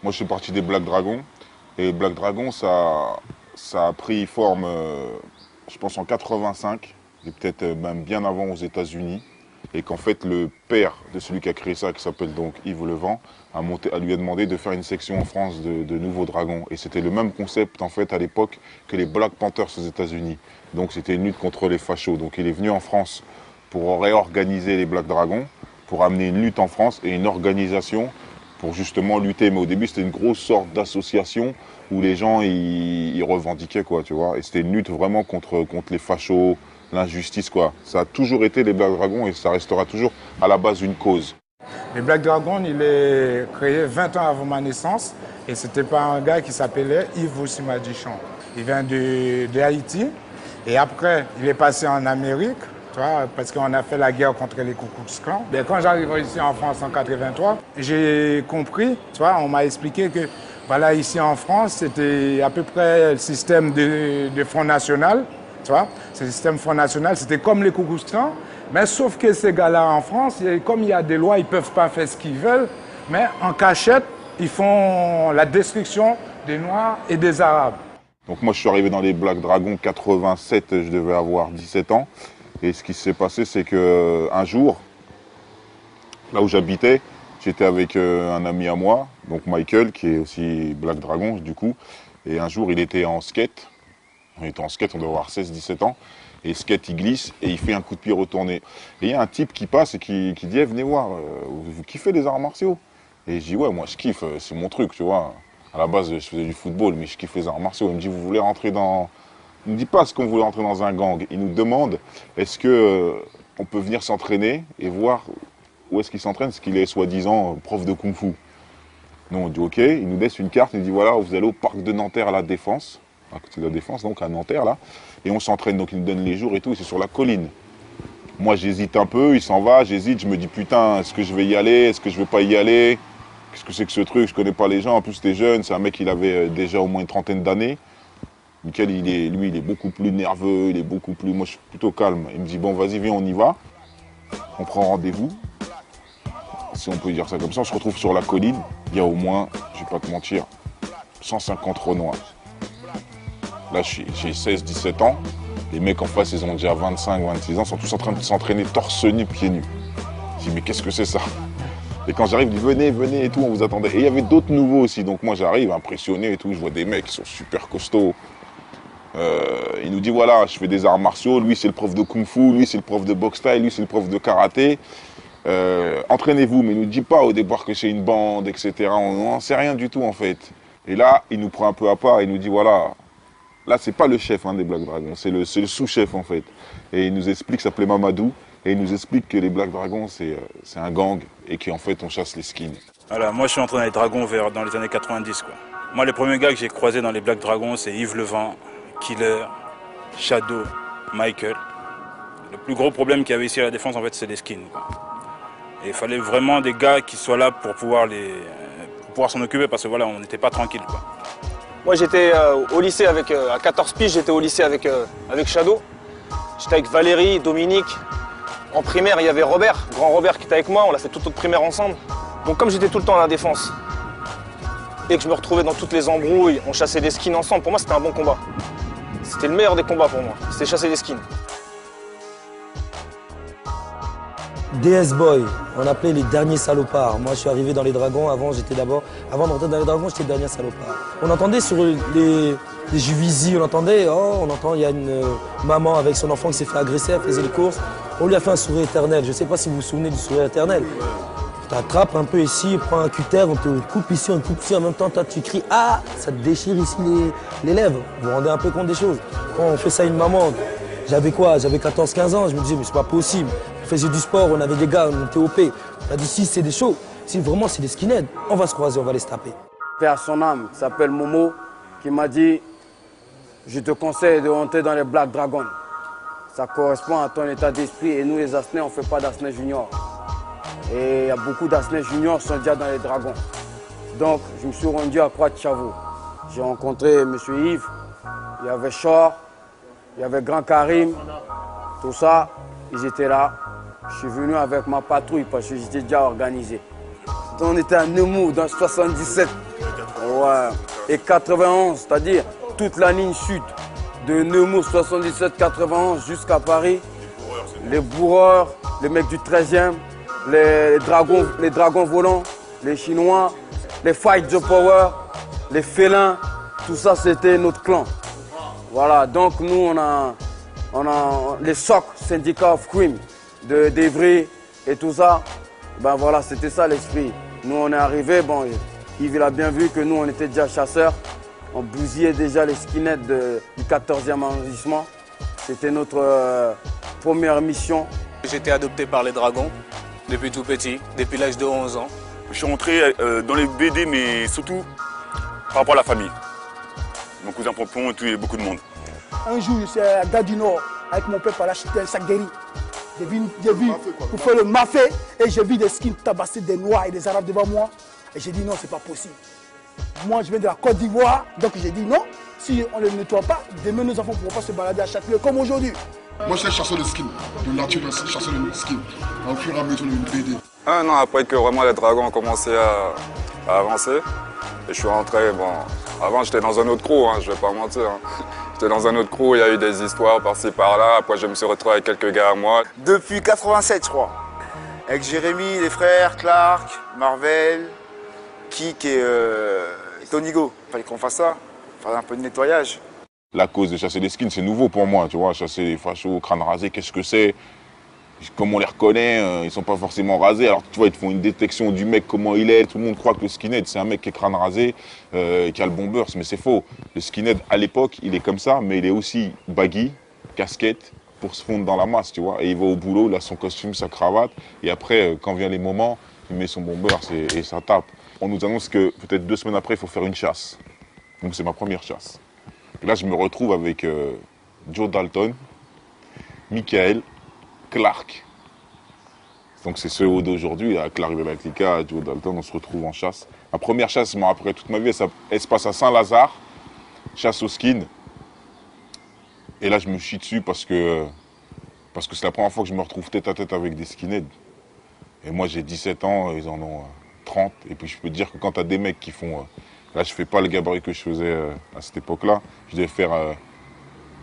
Moi, je suis parti des Black Dragons. Et Black Dragon, ça a pris forme, je pense, en 85, et peut-être même bien avant aux États-Unis. Et qu'en fait, le père de celui qui a créé ça, qui s'appelle donc Yves Levent, lui a demandé de faire une section en France de nouveaux dragons. Et c'était le même concept, en fait, à l'époque, que les Black Panthers aux États-Unis. Donc c'était une lutte contre les fachos. Donc il est venu en France pour réorganiser les Black Dragons, pour amener une lutte en France et une organisation pour justement lutter. Mais au début, c'était une grosse sorte d'association où les gens, ils revendiquaient, quoi, tu vois. Et c'était une lutte vraiment contre les fachos, l'injustice, quoi. Ça a toujours été les Black Dragons et ça restera toujours à la base une cause. Les Black Dragons, il est créé 20 ans avant ma naissance et c'était par un gars qui s'appelait Yves Osima-Duchamp. Il vient de Haïti et après, il est passé en Amérique, tu vois, parce qu'on a fait la guerre contre les Ku Klux Klan. Et quand j'arrive ici en France en 83, j'ai compris, tu vois, on m'a expliqué que voilà, ici en France, c'était à peu près le système de Front National. Tu vois, ce système Front National, c'était comme les Ku Klux Klan, mais sauf que ces gars-là en France, comme il y a des lois, ils ne peuvent pas faire ce qu'ils veulent, mais en cachette, ils font la destruction des Noirs et des Arabes. Donc moi, je suis arrivé dans les Black Dragons 87, je devais avoir 17 ans. Et ce qui s'est passé, c'est qu'un jour, là où j'habitais, j'étais avec un ami à moi, donc Michael, qui est aussi Black Dragon, du coup. Et un jour, il était en skate. On était en skate, on doit avoir 16-17 ans. Et skate, il glisse et il fait un coup de pied retourné. Et il y a un type qui passe et qui dit hey, venez voir, vous kiffez les arts martiaux? Et je dis ouais, moi je kiffe, c'est mon truc, tu vois. À la base, je faisais du football, mais je kiffe les arts martiaux. Il me dit vous voulez rentrer dans... Il ne me dit pas ce qu'on voulait rentrer dans un gang. Il nous demande est-ce que on peut venir s'entraîner et voir où est-ce qu'il s'entraîne, parce qu'il est soi-disant prof de kung-fu. Nous on dit ok, il nous laisse une carte, il dit voilà, vous allez au parc de Nanterre à la Défense. À côté de la Défense, donc à Nanterre, là. Et on s'entraîne, donc il nous donne les jours et tout, et c'est sur la colline. Moi, j'hésite un peu, il s'en va, j'hésite, je me dis, putain, est-ce que je vais y aller, est-ce que je vais pas y aller? Qu'est-ce que c'est que ce truc? Je connais pas les gens, en plus, c'était jeune, c'est un mec, il avait déjà au moins une trentaine d'années. Nickel, lui, il est beaucoup plus nerveux, il est beaucoup plus... Moi, je suis plutôt calme. Il me dit, bon, vas-y, viens, on y va. On prend rendez-vous. Si on peut dire ça comme ça, on se retrouve sur la colline. Il y a au moins, je vais pas te mentir, 150 Renois. Là, j'ai 16-17 ans. Les mecs en face, ils ont déjà 25-26 ans, sont tous en train de s'entraîner torse nu, pieds nus. Je dis, mais qu'est-ce que c'est ça? Et quand j'arrive, ils disent, venez, venez et tout, on vous attendait. Et il y avait d'autres nouveaux aussi. Donc moi, j'arrive impressionné et tout. Je vois des mecs qui sont super costauds. Il nous dit, voilà, je fais des arts martiaux. Lui, c'est le prof de kung-fu. Lui, c'est le prof de boxe thaï. Lui, c'est le prof de karaté. Entraînez-vous. Mais il ne nous dit pas au départ que c'est une bande, etc. On n'en sait rien du tout, en fait. Et là, il nous prend un peu à part. Il nous dit, voilà... Là, c'est pas le chef des Black Dragons, c'est le sous-chef en fait. Et il nous explique, ça s'appelait Mamadou, et il nous explique que les Black Dragons, c'est un gang, et qu'en fait, on chasse les skins. Voilà, moi, je suis entré dans les Dragons dans les années 90, quoi. Moi, les premiers gars que j'ai croisés dans les Black Dragons, c'est Yves Levent, Killer, Shadow, Michael. Le plus gros problème qu'il y avait ici à la Défense, en fait, c'est les skins, quoi. Et il fallait vraiment des gars qui soient là pour pouvoir s'en occuper, parce que voilà, on n'était pas tranquille, quoi. Moi j'étais au lycée à 14 piges, j'étais au lycée avec Shadow. J'étais avec Valérie, Dominique. En primaire, il y avait Robert, grand Robert qui était avec moi, on l'a fait toute notre primaire ensemble. Donc comme j'étais tout le temps à la Défense et que je me retrouvais dans toutes les embrouilles, on chassait des skins ensemble, pour moi c'était un bon combat. C'était le meilleur des combats pour moi, c'était chasser des skins. DS Boy, on appelait les derniers salopards. Moi, je suis arrivé dans les Dragons, avant d'entrer dans les Dragons, j'étais le dernier salopard. On entendait sur les Juvisy, il y a une maman avec son enfant qui s'est fait agresser, elle faisait les courses. On lui a fait un sourire éternel. Je ne sais pas si vous vous souvenez du sourire éternel. Tu t'attrapes un peu ici, on prend un cutter, on te coupe ici, on te coupe ici, en même temps, toi, tu cries « Ah !» Ça te déchire ici les lèvres. Vous vous rendez un peu compte des choses. Quand on fait ça à une maman, j'avais quoi? J'avais 14-15 ans, je me disais « Mais c'est pas possible !» On faisait du sport, on avait des gars, on était OP. On a dit si c'est des shows, si vraiment c'est des skinheads, on va se croiser, on va les se taper. Père son âme, qui s'appelle Momo, qui m'a dit je te conseille de rentrer dans les Black Dragons. Ça correspond à ton état d'esprit et nous les Asnais, on ne fait pas d'Asnais junior. Et il y a beaucoup d'Asnais juniors qui sont déjà dans les Dragons. Donc je me suis rendu à Croix-de-Chavaux. J'ai rencontré M. Yves, il y avait Chor, il y avait Grand Karim, tout ça, ils étaient là. Je suis venu avec ma patrouille parce que j'étais déjà organisé. Donc on était à Nemours dans 77. Ouais. Et 91, c'est-à-dire toute la ligne sud de Nemours 77-91 jusqu'à Paris. Les bourreurs, les mecs du 13e, les dragons volants, les Chinois, les Fight the Power, les félins, tout ça c'était notre clan. Voilà, donc nous on a les SOC, Syndicat of Crime, d'Evry et tout ça. Ben voilà, c'était ça l'esprit. Nous on est arrivés, bon, Yves il a bien vu que nous on était déjà chasseurs. On bousillait déjà les skinheads du 14e arrondissement. C'était notre première mission. J'étais adopté par les Dragons depuis tout petit, depuis l'âge de 11 ans. Je suis rentré dans les BD, mais surtout par rapport à la famille. Mon cousin Pompon et tout, il y a beaucoup de monde. Un jour, c'est un gars du Nord, avec mon père, par là, j'étais un sac guéri. J'ai vu pour faire le mafé et j'ai vu des skins tabasser des Noirs et des Arabes devant moi. Et j'ai dit non, c'est pas possible. Moi, je viens de la Côte d'Ivoire, donc j'ai dit non, si on ne le nettoie pas, demain nos enfants ne pourront pas se balader à chaque lieu comme aujourd'hui. Moi, je suis chasseur de skins, de nature, chasseur de skins. Au fur et à mesure de BD. Un an après que vraiment les dragons ont commencé à avancer, et je suis rentré, bon, avant j'étais dans un autre crew, hein, je vais pas mentir. Hein. J'étais dans un autre crew, il y a eu des histoires par-ci par-là, après je me suis retrouvé avec quelques gars à moi. Depuis 87, je crois. Avec Jérémy, les frères, Clark, Marvel, Kik et Tonigo. Il fallait qu'on fasse ça, faire un peu de nettoyage. La cause de chasser des skins, c'est nouveau pour moi, tu vois, chasser les fachos, crâne rasé, qu'est-ce que c'est? Comme on les reconnaît, ils sont pas forcément rasés. Alors tu vois, ils te font une détection du mec, comment il est. Tout le monde croit que le skinhead, c'est un mec qui est crâne rasé, qui a le bon beurre, mais c'est faux. Le skinhead, à l'époque, il est comme ça, mais il est aussi baggy, casquette, pour se fondre dans la masse, tu vois. Et il va au boulot, il a son costume, sa cravate. Et après, quand viennent les moments, il met son bon beurre et ça tape. On nous annonce que peut-être 2 semaines après, il faut faire une chasse. Donc c'est ma première chasse. Et là, je me retrouve avec Joe Dalton, Michael, Clark. Donc c'est ceux d'aujourd'hui, Clark de la Clica, Joe Dalton, on se retrouve en chasse. Ma première chasse, je m'en rappellerai toute ma vie, elle se passe à Saint-Lazare, chasse au skin. Et là je me chie dessus parce que c'est la première fois que je me retrouve tête à tête avec des skinheads. Et moi j'ai 17 ans, ils en ont 30. Et puis je peux te dire que quand tu as des mecs qui font... là je fais pas le gabarit que je faisais à cette époque-là. Je devais faire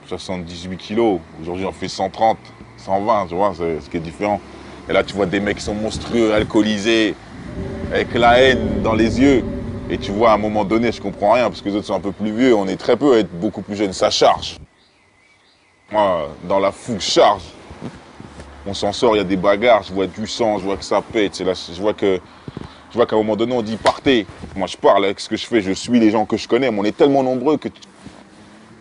78 kilos. Aujourd'hui j'en fais 130. 120, tu vois, c'est ce qui est différent. Et là, tu vois des mecs qui sont monstrueux, alcoolisés, avec la haine dans les yeux. Et tu vois, à un moment donné, je comprends rien, parce que les autres sont un peu plus vieux, on est très peu à être beaucoup plus jeunes. Ça charge. Moi, dans la foule, charge. On s'en sort, il y a des bagarres, je vois du sang, je vois que ça pète. Là, je vois qu'à un moment donné, on dit partez. Moi, je parle avec ce que je fais, je suis les gens que je connais, mais on est tellement nombreux que tu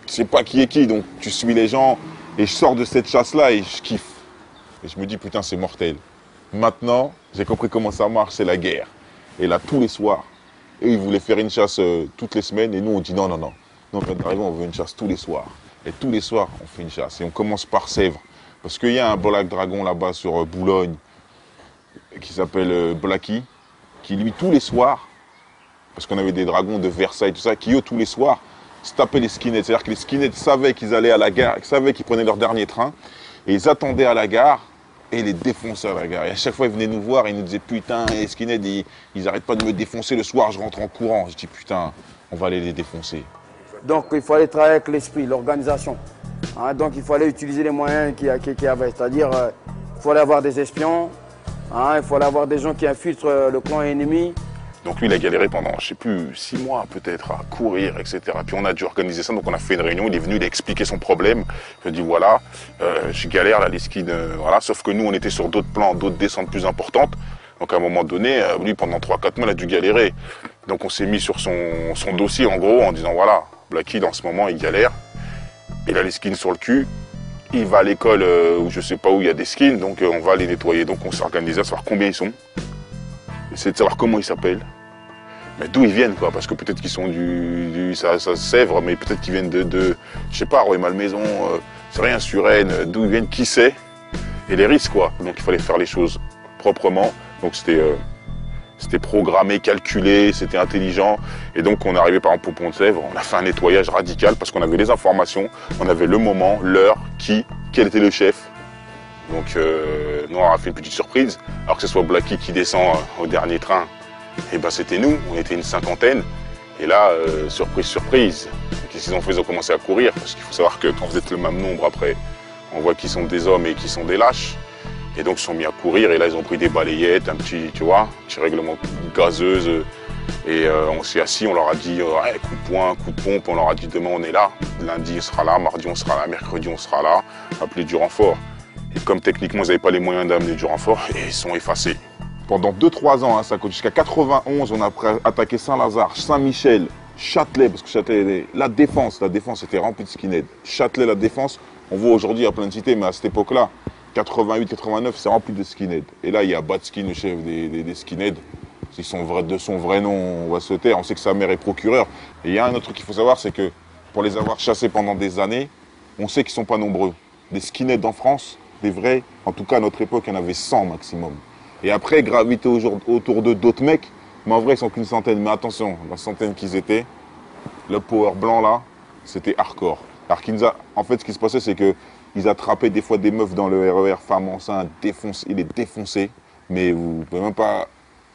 sais pas qui est qui. Donc, tu suis les gens. Et je sors de cette chasse-là et je kiffe. Et je me dis, putain, c'est mortel. Maintenant, j'ai compris comment ça marche, c'est la guerre. Et là, tous les soirs, eux, ils voulaient faire une chasse toutes les semaines. Et nous, on dit non, non, non. Nous, quand on arrive, on veut une chasse tous les soirs. Et tous les soirs, on fait une chasse. Et on commence par Sèvres. Parce qu'il y a un Black Dragon là-bas sur Boulogne, qui s'appelle Blacky, qui lui, tous les soirs, parce qu'on avait des dragons de Versailles, tout ça, qui eux, tous les soirs, se tapaient les skinheads. C'est-à-dire que les skinheads savaient qu'ils allaient à la gare, ils savaient qu'ils prenaient leur dernier train, et ils attendaient à la gare, et ils les défonçaient à la gare. Et à chaque fois, ils venaient nous voir, et ils nous disaient, putain, les skinheads, ils arrêtent pas de me défoncer le soir, je rentre en courant. Je dis, putain, on va aller les défoncer. Donc il fallait travailler avec l'esprit, l'organisation. Hein, donc il fallait utiliser les moyens qu'il y avait. C'est-à-dire, il fallait avoir des espions, hein, il fallait avoir des gens qui infiltrent le clan ennemi. Donc lui, il a galéré pendant, je sais plus, 6 mois peut-être, à courir, etc. Puis on a dû organiser ça, donc on a fait une réunion, il est venu, il a expliqué son problème. Je lui ai dit, voilà, je galère là, les skis, voilà. Sauf que nous, on était sur d'autres plans, d'autres descentes plus importantes. Donc à un moment donné, lui, pendant 3-4 mois, il a dû galérer. Donc on s'est mis sur son dossier, en gros, en disant, voilà, Blacky, dans ce moment, il galère. Il a les skins sur le cul. Il va à l'école où je sais pas où il y a des skins, donc on va les nettoyer. Donc on s'est organisé à savoir combien ils sont. Essayer de savoir comment ils s'appellent, mais d'où ils viennent, quoi, parce que peut-être qu'ils sont ça Sèvres, mais peut-être qu'ils viennent de je sais pas, Rueil-Malmaison, c'est rien, Suresnes, d'où ils viennent, qui sait, et les risques, quoi. Donc il fallait faire les choses proprement, donc c'était programmé, calculé, c'était intelligent, et donc on est arrivé par exemple au Pont de Sèvres, on a fait un nettoyage radical, parce qu'on avait les informations, on avait le moment, l'heure, quel était le chef. Donc nous on a fait une petite surprise, alors que ce soit Blacky qui descend au dernier train, et ben c'était nous, on était une 50aine, Et là, surprise, surprise, qu'est-ce qu'ils ont fait? Ils ont commencé à courir, parce qu'il faut savoir que quand vous êtes le même nombre, après, on voit qu'ils sont des hommes et qu'ils sont des lâches. Et donc ils se sont mis à courir, et là ils ont pris des balayettes, un petit, tu vois, petit règlement gazeuse. Et on s'est assis, on leur a dit hey, coup de poing, coup de pompe, on leur a dit demain on est là, lundi on sera là, mardi on sera là, mercredi on sera là, appelez du renfort. Et comme techniquement ils n'avaient pas les moyens d'amener du renfort, et ils sont effacés. Pendant 2-3 ans, hein, ça coûte jusqu'à 91, on a attaqué Saint-Lazare, Saint-Michel, Châtelet, parce que Châtelet, la défense était remplie de skinheads. Châtelet, la défense, on voit aujourd'hui à plein de cités, mais à cette époque-là, 88-89, c'est rempli de skinheads. Et là, il y a Batskin, le chef des skinheads. De son vrai nom, on va se taire. On sait que sa mère est procureure. Et il y a un autre truc qu'il faut savoir, c'est que pour les avoir chassés pendant des années, on sait qu'ils ne sont pas nombreux. Des skinheads en France, des vrais, en tout cas à notre époque, il y en avait 100 maximum. Et après, gravité autour d'eux d'autres mecs, mais en vrai, ils sont qu'une centaine. Mais attention, la centaine qu'ils étaient, le power blanc là, c'était hardcore. Alors en fait, ce qui se passait, c'est qu'ils attrapaient des fois des meufs dans le RER, femmes enceintes, ils les défonçaient. Mais vous ne pouvez même pas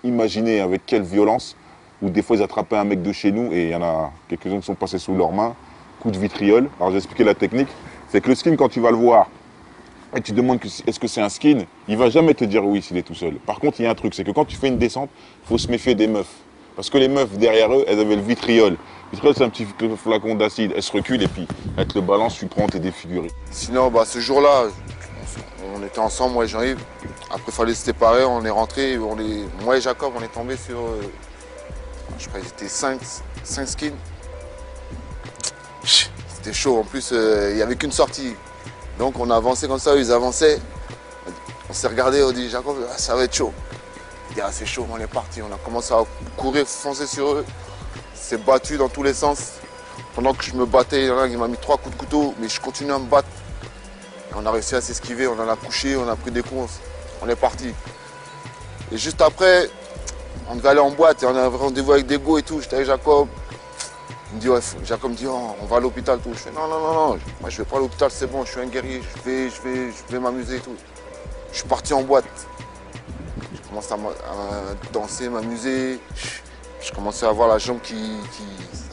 imaginer avec quelle violence, ou des fois ils attrapaient un mec de chez nous, et il y en a quelques-uns qui sont passés sous leurs mains, coup de vitriol. Alors j'ai expliqué la technique, c'est que le skin, quand tu vas le voir, et tu demandes est-ce que c'est un skin, il va jamais te dire oui s'il est tout seul. Par contre, il y a un truc, c'est que quand tu fais une descente, il faut se méfier des meufs. Parce que les meufs, derrière eux, elles avaient le vitriol. Le vitriol, c'est un petit flacon d'acide. Elles se reculent et puis, avec le balance, tu prends, t'es défiguré. Sinon, ce jour-là, on était ensemble, moi et Jean-Yves. Après, il fallait se séparer, on est rentrés. Moi et Jacob, on est tombés sur, je crois qu'ils étaient 5 skins. C'était chaud. En plus, il n'y avait qu'une sortie. Donc, on a avancé comme ça, ils avançaient. On s'est regardé, on dit, Jacob, ça va être chaud. Il dit, c'est chaud, on est parti. On a commencé à courir, foncer sur eux. C'est battu dans tous les sens. Pendant que je me battais, il y en a un qui m'a mis 3 coups de couteau, mais je continue à me battre. Et on a réussi à s'esquiver, on en a couché, on a pris des coups, on est parti. Et juste après, on devait aller en boîte et on avait rendez-vous avec des go et tout. J'étais avec Jacob. Il me dit, ouais, Jacob me dit, oh, on va à l'hôpital tout. Je fais, non, moi je vais pas à l'hôpital, c'est bon, je suis un guerrier, je vais m'amuser et tout. Je suis parti en boîte. Je commence à danser, m'amuser. Je commençais à avoir la jambe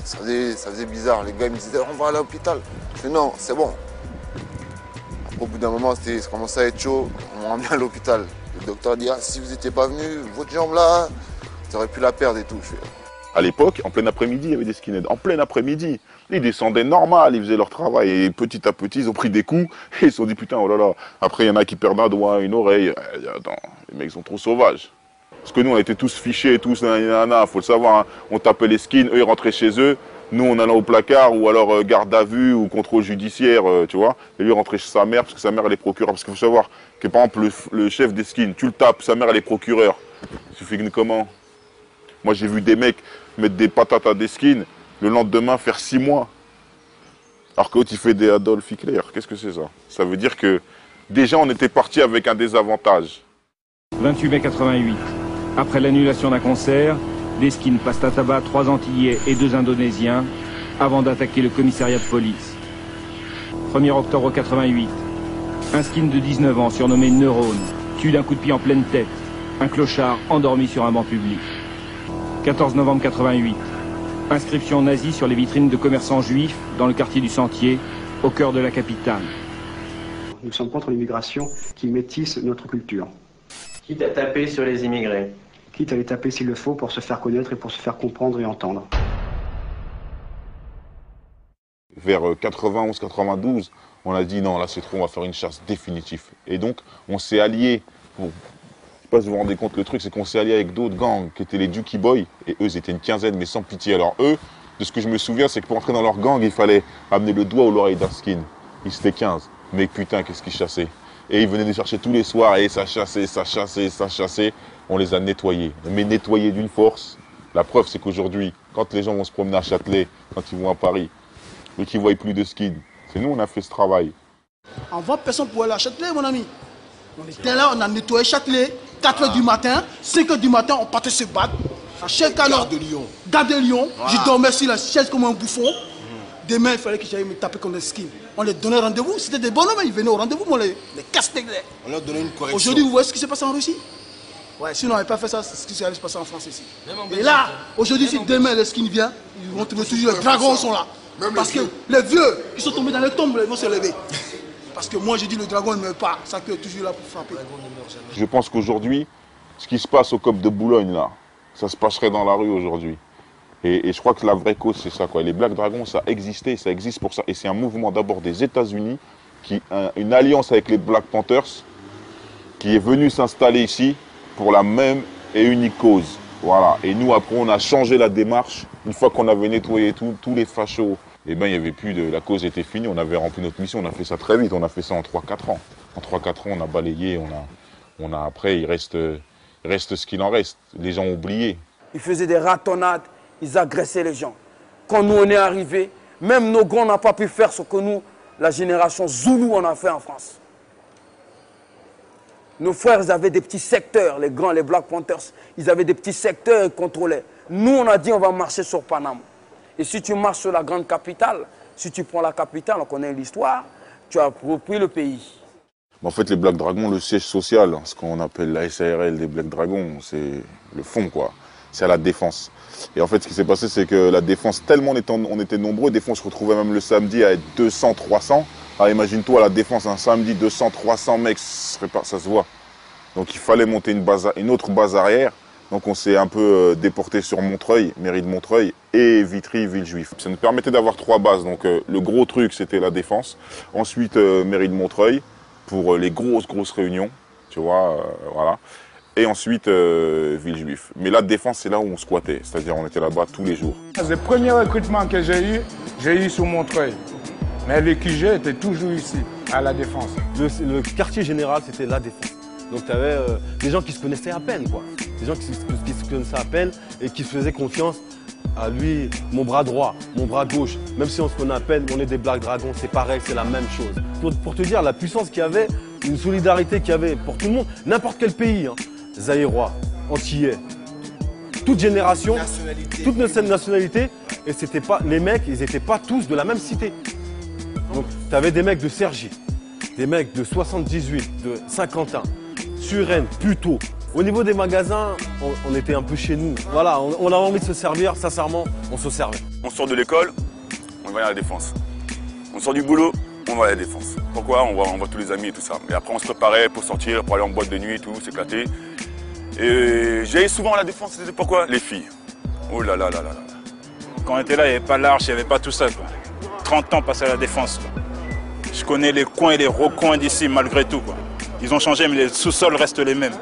ça faisait bizarre. Les gars ils me disaient, on va à l'hôpital. Je fais, non, c'est bon. Après, au bout d'un moment, ça commençait à être chaud, on m'a emmené à l'hôpital. Le docteur dit, si vous n'étiez pas venu, votre jambe là, vous auriez pu la perdre et tout. Je fais, à l'époque, en plein après-midi, il y avait des skinheads. En plein après-midi. Ils descendaient normal, ils faisaient leur travail. Et petit à petit, ils ont pris des coups. Et ils se sont dit, putain, oh là là. Après, il y en a qui perdent un doigt, une oreille. Attends, les mecs sont trop sauvages. Parce que nous, on était tous fichés, tous, faut le savoir. Hein. On tapait les skins, eux, ils rentraient chez eux. Nous, on allait au placard, ou alors garde à vue, ou contrôle judiciaire, tu vois. Et lui, il rentrait chez sa mère, parce que sa mère, elle est procureure. Parce qu'il faut savoir que, par exemple, le chef des skins, tu le tapes, sa mère, elle est procureure. Il suffit que comment? Moi, j'ai vu des mecs mettre des patates à des skins, le lendemain faire 6 mois. Alors que l'autre, il fait des Adolf Hitler. Qu'est-ce que c'est ça? Ça veut dire que déjà, on était parti avec un désavantage. 28 mai 88. Après l'annulation d'un concert, les skins passent à tabac 3 Antillais et 2 Indonésiens avant d'attaquer le commissariat de police. 1er octobre 88. Un skin de 19 ans surnommé Neurone tue d'un coup de pied en pleine tête un clochard endormi sur un banc public. 14 novembre 88. Inscription nazie sur les vitrines de commerçants juifs dans le quartier du Sentier, au cœur de la capitale. Nous sommes contre l'immigration qui métisse notre culture. Quitte à taper sur les immigrés. Quitte à les taper s'il le faut pour se faire connaître et pour se faire comprendre et entendre. Vers 91-92, on a dit non, là c'est trop, on va faire une chasse définitive. Et donc, on s'est alliés pour... Je ne sais pas si vous vous rendez compte, le truc, c'est qu'on s'est allié avec d'autres gangs qui étaient les Dookie Boys, et eux, ils étaient une quinzaine, mais sans pitié. Alors eux, de ce que je me souviens, c'est que pour entrer dans leur gang, il fallait amener le doigt ou l'oreille d'un skin. Ils étaient 15. Mais putain, qu'est-ce qu'ils chassaient. Et ils venaient les chercher tous les soirs, et ça chassait, ça chassait, ça chassait. On les a nettoyés. Mais nettoyés d'une force. La preuve, c'est qu'aujourd'hui, quand les gens vont se promener à Châtelet, quand ils vont à Paris, et qu'ils ne voient plus de skins, c'est nous, on a fait ce travail. En 20 personnes pour aller à Châtelet, mon ami. On était là, on a nettoyé Châtelet, 4 h du matin, 5 h du matin, on partait se battre. À chaque Gare de Lyon. Gare de Lyon, je dormais sur la chaise comme un bouffon. Demain, il fallait que j'aille me taper comme des skins. On les donnait rendez-vous, c'était des bonhommes, ils venaient au rendez-vous, on les casse-tête. On leur donnait une correction. Aujourd'hui, vous voyez ce qui s'est passé en Russie? Ouais, sinon on n'avait pas fait ça, c'est ce qui allait se passer en France ici. Et là, aujourd'hui, si demain les skins viennent, ils vont trouver toujours les dragons sont là. Parce que les vieux qui sont tombés dans les tombes, ils vont se lever. Parce que moi, j'ai dit le dragon ne meurt pas, ça peut toujours là pour frapper. Je pense qu'aujourd'hui, ce qui se passe au COP de Boulogne, là, ça se passerait dans la rue aujourd'hui. Et je crois que la vraie cause, c'est ça, quoi. Les Black Dragons, ça existait, ça existe pour ça. Et c'est un mouvement d'abord des États-Unis, une alliance avec les Black Panthers, qui est venu s'installer ici pour la même et unique cause. Voilà. Et nous, après, on a changé la démarche. Une fois qu'on avait nettoyé tous les fachos, eh ben, il n'y avait plus de... La cause était finie, on avait rempli notre mission, on a fait ça très vite, on a fait ça en 3-4 ans. En 3-4 ans, on a balayé, après, il reste ce qu'il en reste. Les gens ont oublié. Ils faisaient des ratonnades, ils agressaient les gens. Quand nous, on est arrivés, même nos grands n'ont pas pu faire ce que nous, la génération Zoulou, on a fait en France. Nos frères, ils avaient des petits secteurs, les grands, les Black Panthers, ils avaient des petits secteurs, ils contrôlaient. Nous, on a dit, on va marcher sur Paname. Et si tu marches sur la grande capitale, si tu prends la capitale, on connaît l'histoire, tu appropries le pays. En fait, les Black Dragons, le siège social, ce qu'on appelle la SARL des Black Dragons, c'est le fond, quoi. C'est à la Défense. Et en fait, ce qui s'est passé, c'est que la Défense, tellement on était nombreux, des fois, on se retrouvait même le samedi à être 200, 300. Alors imagine-toi, à la Défense, un samedi, 200, 300 mecs, ça se voit. Donc il fallait monter une autre base arrière. Donc on s'est un peu déporté sur Montreuil, mairie de Montreuil, et Vitry, Villejuif. Ça nous permettait d'avoir 3 bases. Donc le gros truc, c'était la Défense. Ensuite, mairie de Montreuil, pour les grosses réunions, tu vois, voilà. Et ensuite, Villejuif. Mais la Défense, c'est là où on squattait. C'est-à-dire, on était là-bas tous les jours. Le premier recrutement que j'ai eu sur Montreuil. Mais le QG était toujours ici, à la Défense. Le quartier général, c'était la Défense. Donc tu avais des gens qui se connaissaient à peine, quoi. Des gens qui se connaissaient à peine et qui se faisaient confiance à lui, mon bras droit, mon bras gauche. Même si on se connaît à peine, on est des Black Dragons, c'est pareil, c'est la même chose. Pour te dire la puissance qu'il y avait, une solidarité qu'il y avait pour tout le monde, n'importe quel pays, hein. Zaïrois, Antillais, toute génération, toutes nos nationalités, et c'était pas, les mecs, ils n'étaient pas tous de la même cité. Donc tu avais des mecs de Cergy, des mecs de 78, de Saint-Quentin, Suresnes, Puteaux. Au niveau des magasins, on était un peu chez nous. Voilà, on avait envie de se servir, sincèrement, on se servait. On sort de l'école, on va à la Défense. On sort du boulot, on va à la Défense. Pourquoi? On voit tous les amis et tout ça. Et après, on se préparait pour sortir, pour aller en boîte de nuit et tout, s'éclater. Et j'allais souvent à la Défense, c'était pourquoi? Les filles. Oh là là là là là. Quand on était là, il n'y avait pas l'arche, il n'y avait pas tout ça, quoi. 30 ans passés à la Défense, quoi. Je connais les coins et les recoins d'ici, malgré tout, quoi. Ils ont changé, mais les sous-sols restent les mêmes.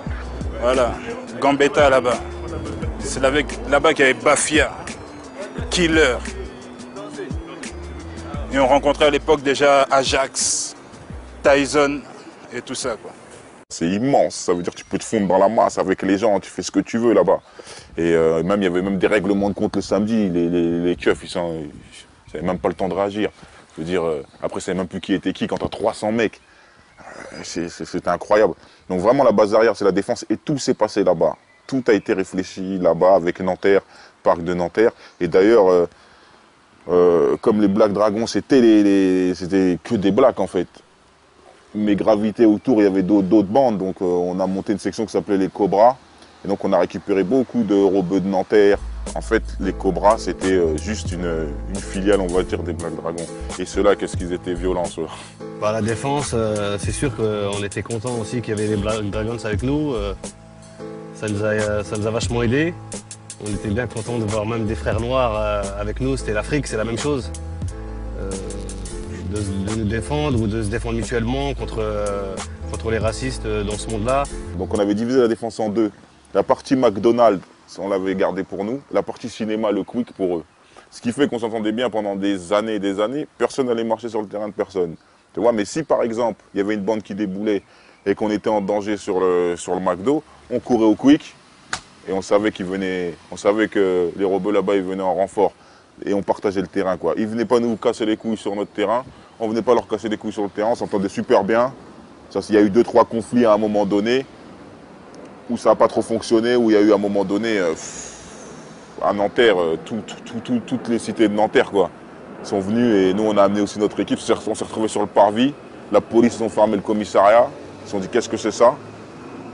Voilà, Gambetta là-bas. C'est là-bas qu'il y avait Bafia, Killer. Et on rencontrait à l'époque déjà Ajax, Tyson et tout ça, quoi. C'est immense, ça veut dire que tu peux te fondre dans la masse avec les gens, tu fais ce que tu veux là-bas. Et même il y avait même des règlements de compte le samedi, les keufs, ils n'avaient même pas le temps de réagir. Je veux dire, après, c'est même plus qui était qui quand t'as 300 mecs. C'était incroyable. Donc vraiment, la base arrière, c'est la Défense et tout s'est passé là-bas. Tout a été réfléchi là-bas avec Nanterre, parc de Nanterre. Et d'ailleurs, comme les Black Dragons, c'était que des Blacks en fait. Mais gravité autour, il y avait d'autres bandes. Donc on a monté une section qui s'appelait les Cobras. Et donc on a récupéré beaucoup de rebeux de Nanterre. En fait, les Cobras, c'était juste une filiale, on va dire, des Black Dragons. Et ceux-là, qu'est-ce qu'ils étaient violents, ceux-là. Bah, la Défense, c'est sûr qu'on était contents aussi qu'il y avait les Black Dragons avec nous. Ça nous a vachement aidés. On était bien contents de voir même des frères noirs avec nous. C'était l'Afrique, c'est la même chose. De nous défendre ou de se défendre mutuellement contre les racistes dans ce monde-là. Donc on avait divisé la Défense en deux. La partie McDonald's, on l'avait gardée pour nous. La partie cinéma, le Quick, pour eux. Ce qui fait qu'on s'entendait bien pendant des années et des années. Personne n'allait marcher sur le terrain de personne. Tu vois, mais si par exemple, il y avait une bande qui déboulait et qu'on était en danger sur le McDo, on courait au Quick et on savait que les rebeux là-bas, ils venaient en renfort. Et on partageait le terrain, quoi. Ils ne venaient pas nous casser les couilles sur notre terrain. On ne venait pas leur casser les couilles sur le terrain. On s'entendait super bien. Il y a eu 2-3 conflits à un moment donné où ça n'a pas trop fonctionné, où il y a eu à un moment donné, à Nanterre, toutes les cités de Nanterre, quoi, sont venues et nous, on a amené aussi notre équipe. On s'est retrouvés sur le parvis. La police, ils ont fermé le commissariat. Ils se sont dit, qu'est-ce que c'est ça?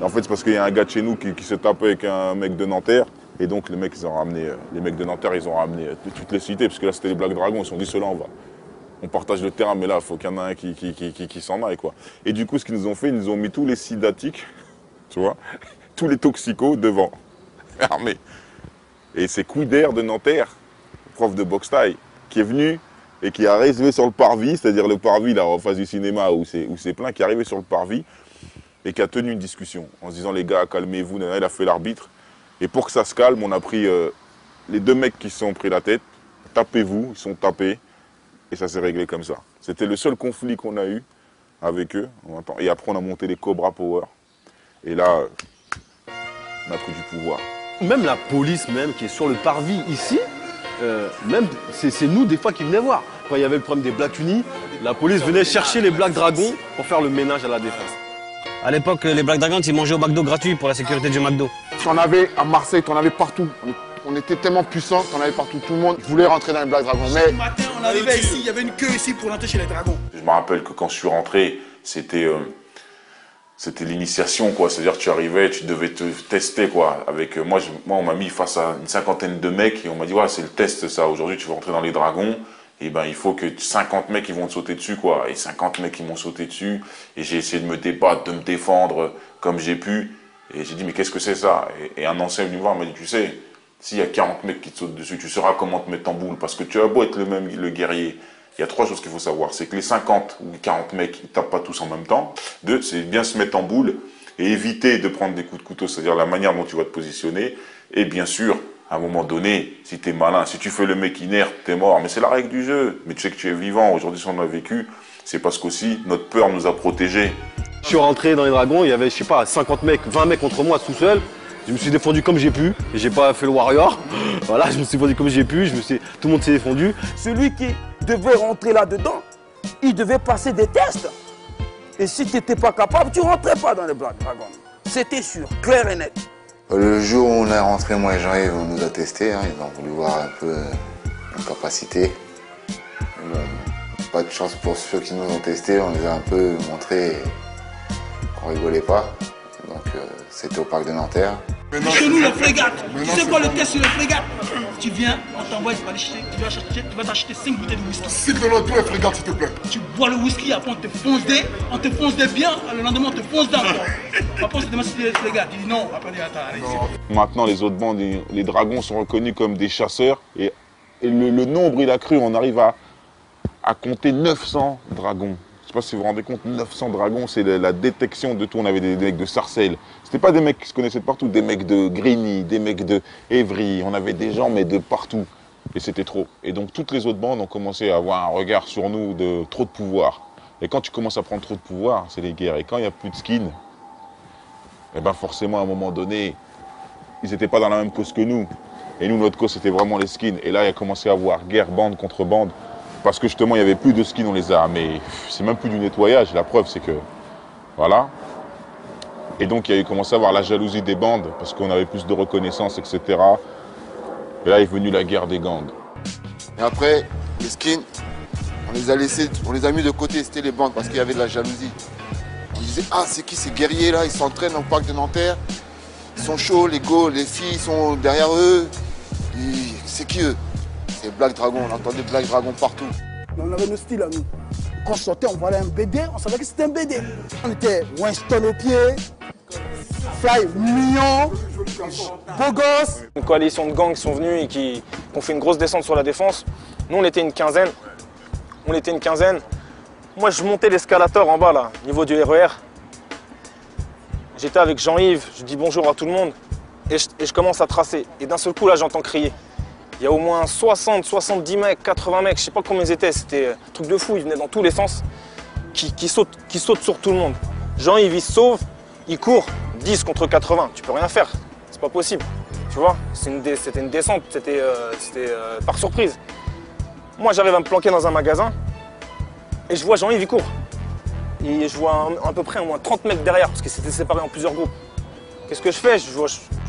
En fait, c'est parce qu'il y a un gars de chez nous qui se tape avec un mec de Nanterre. Et donc, les mecs de Nanterre, ils ont ramené toutes les cités. Parce que là, c'était les Black Dragons. Ils se sont dit, ceux-là, on partage le terrain. Mais là, il faut qu'il y en ait un qui s'en aille, quoi. Et du coup, ce qu'ils nous ont fait, ils nous ont mis tous les sidatiques, tu vois, tous les toxicos devant, armés. Et c'est Couder de Nanterre, prof de boxe thaï, qui est venu et qui a réservé sur le parvis, c'est-à-dire le parvis là en face du cinéma où c'est plein, qui est arrivé sur le parvis et qui a tenu une discussion en se disant les gars, calmez-vous, il a fait l'arbitre. Et pour que ça se calme, on a pris les deux mecs qui se sont pris la tête, tapez-vous, ils sont tapés et ça s'est réglé comme ça. C'était le seul conflit qu'on a eu avec eux. Et après on a monté les Cobra Power et là on a pris du pouvoir. Même la police même qui est sur le parvis ici, même c'est nous des fois qui venaient voir. Quand il y avait le problème des Blacks Unis, la police venait chercher les Black Dragons pour faire le ménage à la défense. À l'époque, les Black Dragons, ils mangeaient au McDo gratuit pour la sécurité du McDo. T'en avais à Marseille, t'en avais partout. On était tellement puissants, t'en avais partout. Tout le monde voulait rentrer dans les Black Dragons. Mais ce matin, on arrivait ici, il y avait une queue ici pour rentrer chez les Dragons. Je me rappelle que quand je suis rentré, c'était l'initiation, quoi. C'est-à-dire que tu arrivais, tu devais te tester, quoi. Avec moi, on m'a mis face à une cinquantaine de mecs et on m'a dit, ouais, c'est le test, ça. Aujourd'hui, tu vas rentrer dans les Dragons. Et ben, il faut que 50 mecs, ils vont te sauter dessus, quoi. Et 50 mecs, ils m'ont sauté dessus. Et j'ai essayé de me débattre, de me défendre comme j'ai pu. Et j'ai dit, mais qu'est-ce que c'est ça? Et un ancien est venu me voir, il m'a dit, tu sais, s'il y a 40 mecs qui te sautent dessus, tu sauras comment te mettre en boule. Parce que tu as beau être le guerrier. Il y a 3 choses qu'il faut savoir. C'est que les 50 ou 40 mecs, ils tapent pas tous en même temps. 2, c'est bien se mettre en boule et éviter de prendre des coups de couteau, c'est-à-dire la manière dont tu vas te positionner. Et bien sûr, à un moment donné, si tu es malin, si tu fais le mec inerte, tu es mort. Mais c'est la règle du jeu. Mais tu sais que tu es vivant. Aujourd'hui, si on a vécu, c'est parce qu'aussi, notre peur nous a protégés. Je suis rentré dans les Dragons, il y avait, je sais pas, 50 mecs, 20 mecs contre moi tout seul. Je me suis défendu comme j'ai pu. Et j'ai pas fait le warrior. Voilà, je me suis défendu comme j'ai pu. Tout le monde s'est défendu. Celui qui devait rentrer là-dedans, il devait passer des tests. Et si tu n'étais pas capable, tu ne rentrais pas dans les Black Dragons. C'était sûr, clair et net. Le jour où on est rentré, moi et Jean-Yves, on nous a testés. Hein, ils ont voulu voir un peu nos capacités. Bon, pas de chance pour ceux qui nous ont testés. On les a un peu montré qu'on rigolait pas. Donc c'était au parc de Nanterre. Chez nous, les frégates. Tu sais quoi le test sur les frégates? Tu viens, on t'envoie, tu vas t'acheter 5 bouteilles de whisky. S'il te plaît, tous les frégates, s'il te plaît. Tu bois le whisky, après on te fonce des bien, le lendemain on te fonce dans. Après on se demande si tu es frégate. Tu dis non, après attends, allez. Maintenant, les autres bandes, les dragons sont reconnus comme des chasseurs. Et le nombre, il a cru, on arrive à compter 900 dragons. Je ne sais pas si vous vous rendez compte, 900 dragons, c'est la détection de tout. On avait des mecs de Sarcelles. C'était pas des mecs qui se connaissaient de partout, des mecs de Grigny, des mecs de Évry. On avait des gens, mais de partout. Et c'était trop. Et donc, toutes les autres bandes ont commencé à avoir un regard sur nous de trop de pouvoir. Et quand tu commences à prendre trop de pouvoir, c'est les guerres. Et quand il n'y a plus de skins, eh ben forcément, à un moment donné, ils n'étaient pas dans la même cause que nous. Et nous, notre cause, c'était vraiment les skins. Et là, il a commencé à avoir guerre bande contre bande. Parce que justement, il n'y avait plus de skins, on les a. Mais c'est même plus du nettoyage. La preuve, c'est que... Voilà. Et donc, il y a commencé à avoir la jalousie des bandes, parce qu'on avait plus de reconnaissance, etc. Et là est venue la guerre des gangs. Et après, les skins, on les a laissés, on les a mis de côté, c'était les bandes, parce qu'il y avait de la jalousie. On disait, ah, c'est qui ces guerriers là? Ils s'entraînent au parc de Nanterre. Ils sont chauds, les filles sont derrière eux. C'est qui eux? C'est Black Dragon, on entendait Black Dragon partout. On avait nos styles à nous. Quand on sortait, on voyait un BD, on savait que c'était un BD. On était Winston au pied, Fly mignon, beau gosse. Une coalition de gangs qui sont venus et qui ont fait une grosse descente sur la défense. Nous, on était une quinzaine. Moi, je montais l'escalator en bas, là, au niveau du RER. J'étais avec Jean-Yves, je dis bonjour à tout le monde. Et je commence à tracer. Et d'un seul coup, là, j'entends crier. Il y a au moins 60, 70 mecs, 80 mecs, je sais pas combien ils étaient, c'était un truc de fou, ils venaient dans tous les sens, qui sautent sur tout le monde. Jean-Yves, il se sauve, il court, 10 contre 80, tu peux rien faire, c'est pas possible, tu vois. C'était une descente, c'était par surprise. Moi, j'arrive à me planquer dans un magasin, et je vois Jean-Yves, il court. Et je vois à peu près au moins 30 mecs derrière, parce que c'était séparé en plusieurs groupes. Qu'est-ce que je fais? Je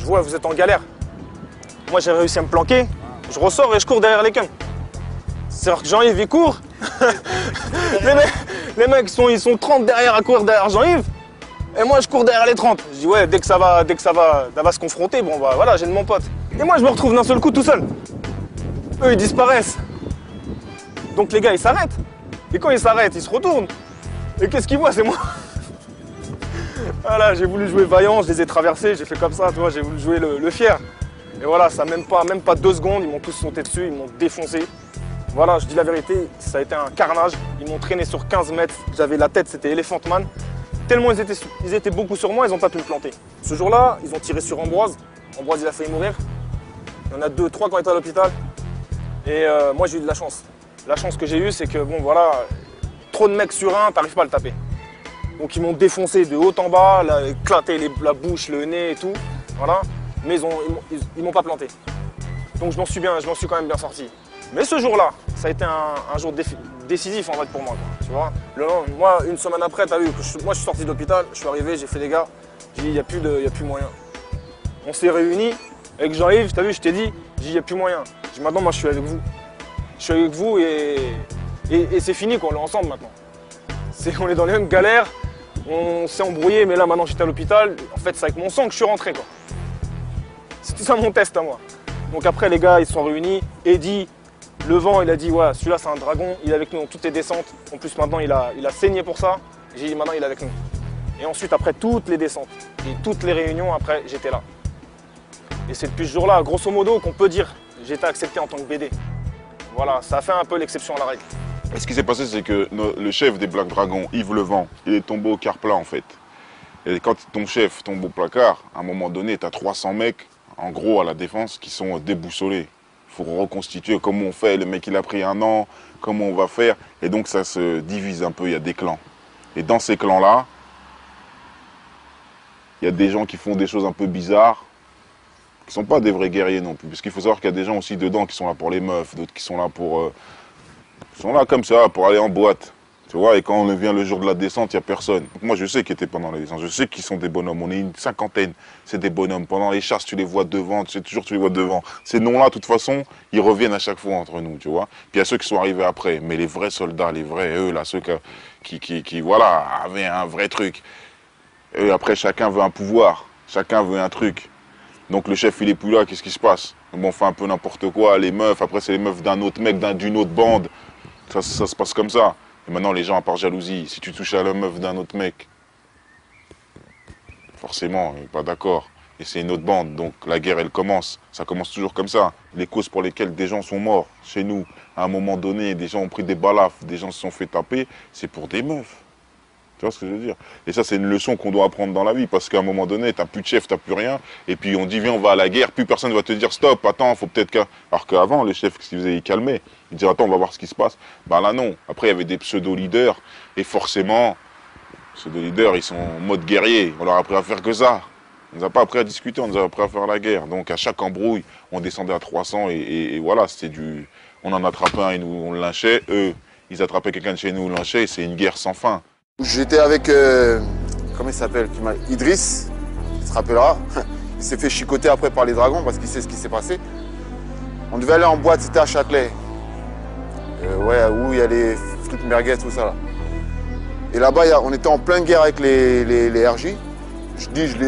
vois, vous êtes en galère. Moi, j'ai réussi à me planquer. Je ressors et je cours derrière les cums. C'est-à-dire que Jean-Yves, il court. les mecs, ils sont 30 derrière à courir derrière Jean-Yves. Et moi, je cours derrière les 30. Je dis, ouais, dès que ça va se confronter, bon, bah voilà, j'ai de mon pote. Et moi, je me retrouve d'un seul coup tout seul. Eux, ils disparaissent. Donc les gars, ils s'arrêtent. Et quand ils s'arrêtent, ils se retournent. Et qu'est-ce qu'ils voient? C'est moi. Voilà, j'ai voulu jouer vaillant, je les ai traversés, j'ai fait comme ça, tu vois, j'ai voulu jouer le fier. Et voilà, ça même pas 2 secondes, ils m'ont tous sauté dessus, ils m'ont défoncé. Voilà, je dis la vérité, ça a été un carnage. Ils m'ont traîné sur 15 mètres, j'avais la tête, c'était Elephant Man. Tellement ils étaient beaucoup sur moi, ils n'ont pas pu me planter. Ce jour-là, ils ont tiré sur Ambroise. Ambroise, il a failli mourir. Il y en a 2, 3 qui ont été à l'hôpital. Et moi, j'ai eu de la chance. La chance que j'ai eue, c'est que, bon, voilà, trop de mecs sur un, t'arrives pas à le taper. Donc, ils m'ont défoncé de haut en bas, là, éclaté la bouche, le nez et tout. Voilà. Mais ils m'ont pas planté. Donc, je m'en suis quand même bien sorti. Mais ce jour-là, ça a été un jour décisif en fait pour moi. Tu vois, moi, une semaine après, tu as vu, moi je suis sorti de l'hôpital, je suis arrivé, j'ai fait les gars, j'ai dit il n'y a plus moyen. On s'est réunis, avec Jean-Yves, tu as vu, je t'ai dit, il n'y a plus moyen. J'ai dit maintenant, moi je suis avec vous. Je suis avec vous et c'est fini, quoi, on est ensemble maintenant. On est dans les mêmes galères, on s'est embrouillé, mais là maintenant j'étais à l'hôpital, en fait c'est avec mon sang que je suis rentré, quoi. C'était ça mon test à moi. Donc après les gars, ils se sont réunis, Eddy, Le Vent, il a dit, ouais, celui-là c'est un dragon, il est avec nous dans toutes les descentes. En plus maintenant il a saigné pour ça. J'ai dit maintenant il est avec nous. Et ensuite après toutes les descentes et toutes les réunions, après j'étais là. Et c'est depuis ce jour-là, grosso modo, qu'on peut dire j'ai été accepté en tant que BD. Voilà, ça a fait un peu l'exception à la règle. Et ce qui s'est passé, c'est que le chef des Black Dragons, Yves Le Vent, il est tombé au quart plat en fait. Et quand ton chef tombe au placard, à un moment donné, tu as 300 mecs, en gros à la défense, qui sont déboussolés. Il faut reconstituer comment on fait, le mec il a pris 1 an, comment on va faire. Et donc ça se divise un peu, il y a des clans. Et dans ces clans-là, il y a des gens qui font des choses un peu bizarres, qui ne sont pas des vrais guerriers non plus. Parce qu'il faut savoir qu'il y a des gens aussi dedans qui sont là pour les meufs, d'autres qui sont là pour... Ils sont là comme ça, pour aller en boîte. Tu vois, et quand on vient le jour de la descente, il n'y a personne. Donc moi, je sais qu'ils étaient pendant la descente. Je sais qu'ils sont des bonhommes. On est une 50aine. C'est des bonhommes. Pendant les chasses, tu les vois devant. Tu sais toujours, tu les vois devant. Ces noms-là, de toute façon, ils reviennent à chaque fois entre nous, tu vois. Puis il y a ceux qui sont arrivés après. Mais les vrais soldats, les vrais, eux, là, ceux qui voilà, avaient un vrai truc. Et après, chacun veut un pouvoir. Chacun veut un truc. Donc le chef, il est plus là. Qu'est-ce qui se passe? Bon, on fait un peu n'importe quoi. Les meufs, après, c'est les meufs d'un autre mec, d'une autre bande. Ça se passe comme ça. Et maintenant, les gens, à part jalousie, si tu touches à la meuf d'un autre mec, forcément, il n'est pas d'accord. Et c'est une autre bande, donc la guerre, elle commence. Ça commence toujours comme ça. Les causes pour lesquelles des gens sont morts, chez nous, à un moment donné, des gens ont pris des balafres, des gens se sont fait taper, c'est pour des meufs. Tu vois ce que je veux dire? Et ça, c'est une leçon qu'on doit apprendre dans la vie, parce qu'à un moment donné, t'as plus de chef, t'as plus rien, et puis on dit, viens, on va à la guerre, plus personne ne va te dire, stop, attends, faut peut-être qu'un... Alors qu'avant, le chef, ce qu'il faisait, il calmait. Il disait, attends, on va voir ce qui se passe. Ben là, non. Après, il y avait des pseudo-leaders, et forcément, pseudo-leaders, ils sont en mode guerrier. On leur a appris à faire que ça. On nous a pas appris à discuter, on nous a appris à faire la guerre. Donc, à chaque embrouille, on descendait à 300, et voilà, c'était du... On en attrapait un, et nous, on le lynchait. Eux, ils attrapaient quelqu'un de chez nous, on le lynchait, et c'est une guerre sans fin. J'étais avec, comment il s'appelle, Idriss, il se rappellera. Il s'est fait chicoter après par les dragons parce qu'il sait ce qui s'est passé. On devait aller en boîte, c'était à Châtelet. Ouais, où il y a les frites merguez, tout ça là. Et là-bas, on était en pleine guerre avec les RJ.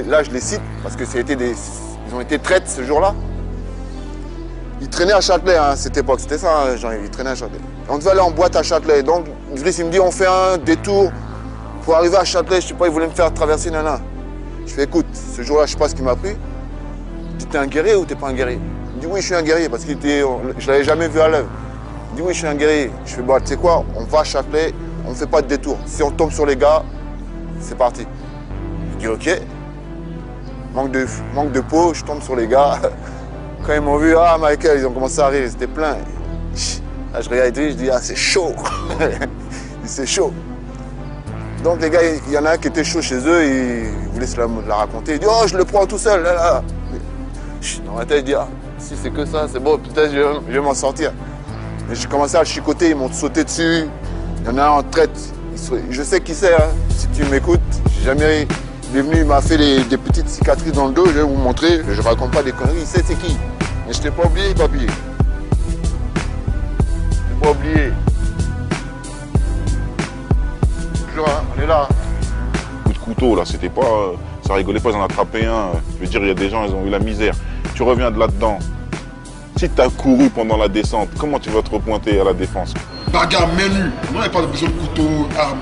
Là, je les cite parce que ils ont été traites ce jour-là. Ils traînaient à Châtelet, hein, à cette époque, c'était ça, hein, genre, ils traînaient à Châtelet. On devait aller en boîte à Châtelet. Donc, Idriss, il me dit, on fait un détour. Pour arriver à Châtelet, je sais pas, il voulait me faire traverser Nana. Je fais écoute, ce jour-là, je sais pas ce qu'il m'a pris. Tu t'es un guerrier ou t'es pas un guerrier? Il me dit oui, je suis un guerrier parce je l'avais jamais vu à l'œuvre. Il me dit oui, je suis un guerrier. Je fais bon, tu sais quoi, on va à Châtelet, on ne fait pas de détour. Si on tombe sur les gars, c'est parti. Je dis ok. Manque de peau, je tombe sur les gars. Quand ils m'ont vu, ah Michael, ils ont commencé à rire, c'était plein. Là, je regarde et je dis ah c'est chaud. C'est chaud. Donc les gars, il y en a un qui était chaud chez eux, ils voulaient se la raconter. Il dit oh je le prends tout seul, là là. Dans ma tête, je dis ah si c'est que ça, c'est bon, peut-être je vais m'en sortir. Et j'ai commencé à le chicoter, ils m'ont sauté dessus. Il y en a un en traite. Je sais qui c'est, hein. Si tu m'écoutes, j'ai jamais. Il est venu, il m'a fait des petites cicatrices dans le dos, je vais vous montrer. Je raconte pas des conneries, il sait c'est qui. Mais je t'ai pas oublié, papier. Je t'ai pas oublié. Toujours, hein, on est là. Coup de couteau, là, c'était pas... ça rigolait pas, ils en attrapaient un. Je veux dire, il y a des gens, ils ont eu la misère. Tu reviens de là-dedans. Si tu as couru pendant la descente, comment tu vas te repointer à la défense? Bagarre, main nue. On n'avait pas besoin de couteau, arme,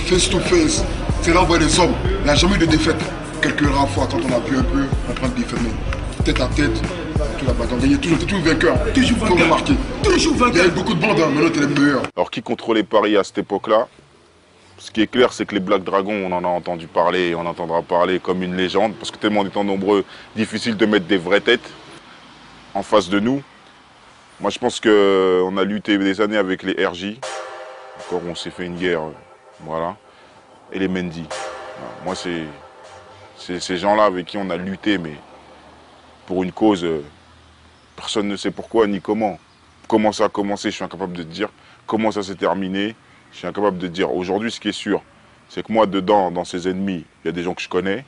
face to face. C'est là où on voit les hommes. Il n'y a jamais eu de défaite. Quelques rares fois, quand on a pu un peu, on prend des défaites. Tête à tête, toute la bagarre. On gagnait toujours, toujours vainqueur. Toujours vainqueur. Remarqué. Toujours vainqueur. Il y avait beaucoup de bandes, hein. Maintenant, t'es les meilleurs. Alors, qui contrôlait Paris à cette époque-là? Ce qui est clair, c'est que les Black Dragons, on en a entendu parler et on entendra parler comme une légende, parce que tellement étant nombreux, difficile de mettre des vraies têtes en face de nous. Moi, je pense qu'on a lutté des années avec les RJ. Encore, on s'est fait une guerre, voilà. Et les Mendy. Moi, c'est ces gens-là avec qui on a lutté, mais pour une cause, personne ne sait pourquoi ni comment. Comment ça a commencé, je suis incapable de te dire. Comment ça s'est terminé, je suis incapable de dire. Aujourd'hui, ce qui est sûr, c'est que moi, dedans, dans ces ennemis, il y a des gens que je connais.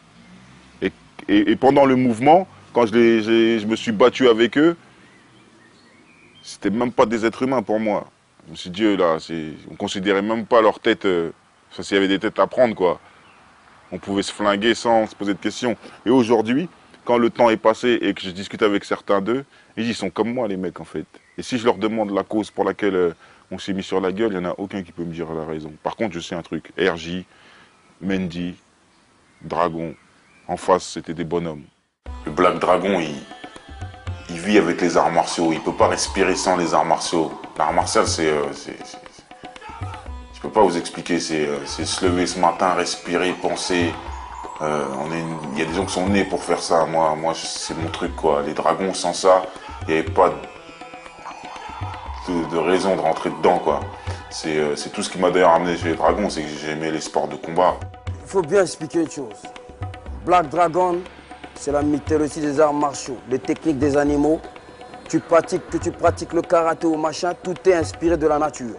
Et pendant le mouvement, quand je me suis battu avec eux, c'était même pas des êtres humains pour moi. Je me suis dit, là, on considérait même pas leur tête, s'il y avait des têtes à prendre, quoi. On pouvait se flinguer sans se poser de questions. Et aujourd'hui, quand le temps est passé et que je discute avec certains d'eux, ils sont comme moi, les mecs, en fait. Et si je leur demande la cause pour laquelle on s'est mis sur la gueule, il n'y en a aucun qui peut me dire la raison. Par contre, je sais un truc. RJ, Mendy, Dragon, en face, c'était des bonhommes. Le Black Dragon, il vit avec les arts martiaux. Il ne peut pas respirer sans les arts martiaux. L'art martial, je peux pas vous expliquer. C'est se lever ce matin, respirer, penser. Il y a des gens qui sont nés pour faire ça. Moi c'est mon truc, quoi. Les dragons, sans ça, il n'y avait pas de raison de rentrer dedans, quoi. C'est tout ce qui m'a d'ailleurs amené chez les dragons, c'est que j'aimais les sports de combat. Il faut bien expliquer une chose. Black Dragon, c'est la mythologie des arts martiaux, des techniques des animaux. Que tu pratiques le karaté ou machin, tout est inspiré de la nature.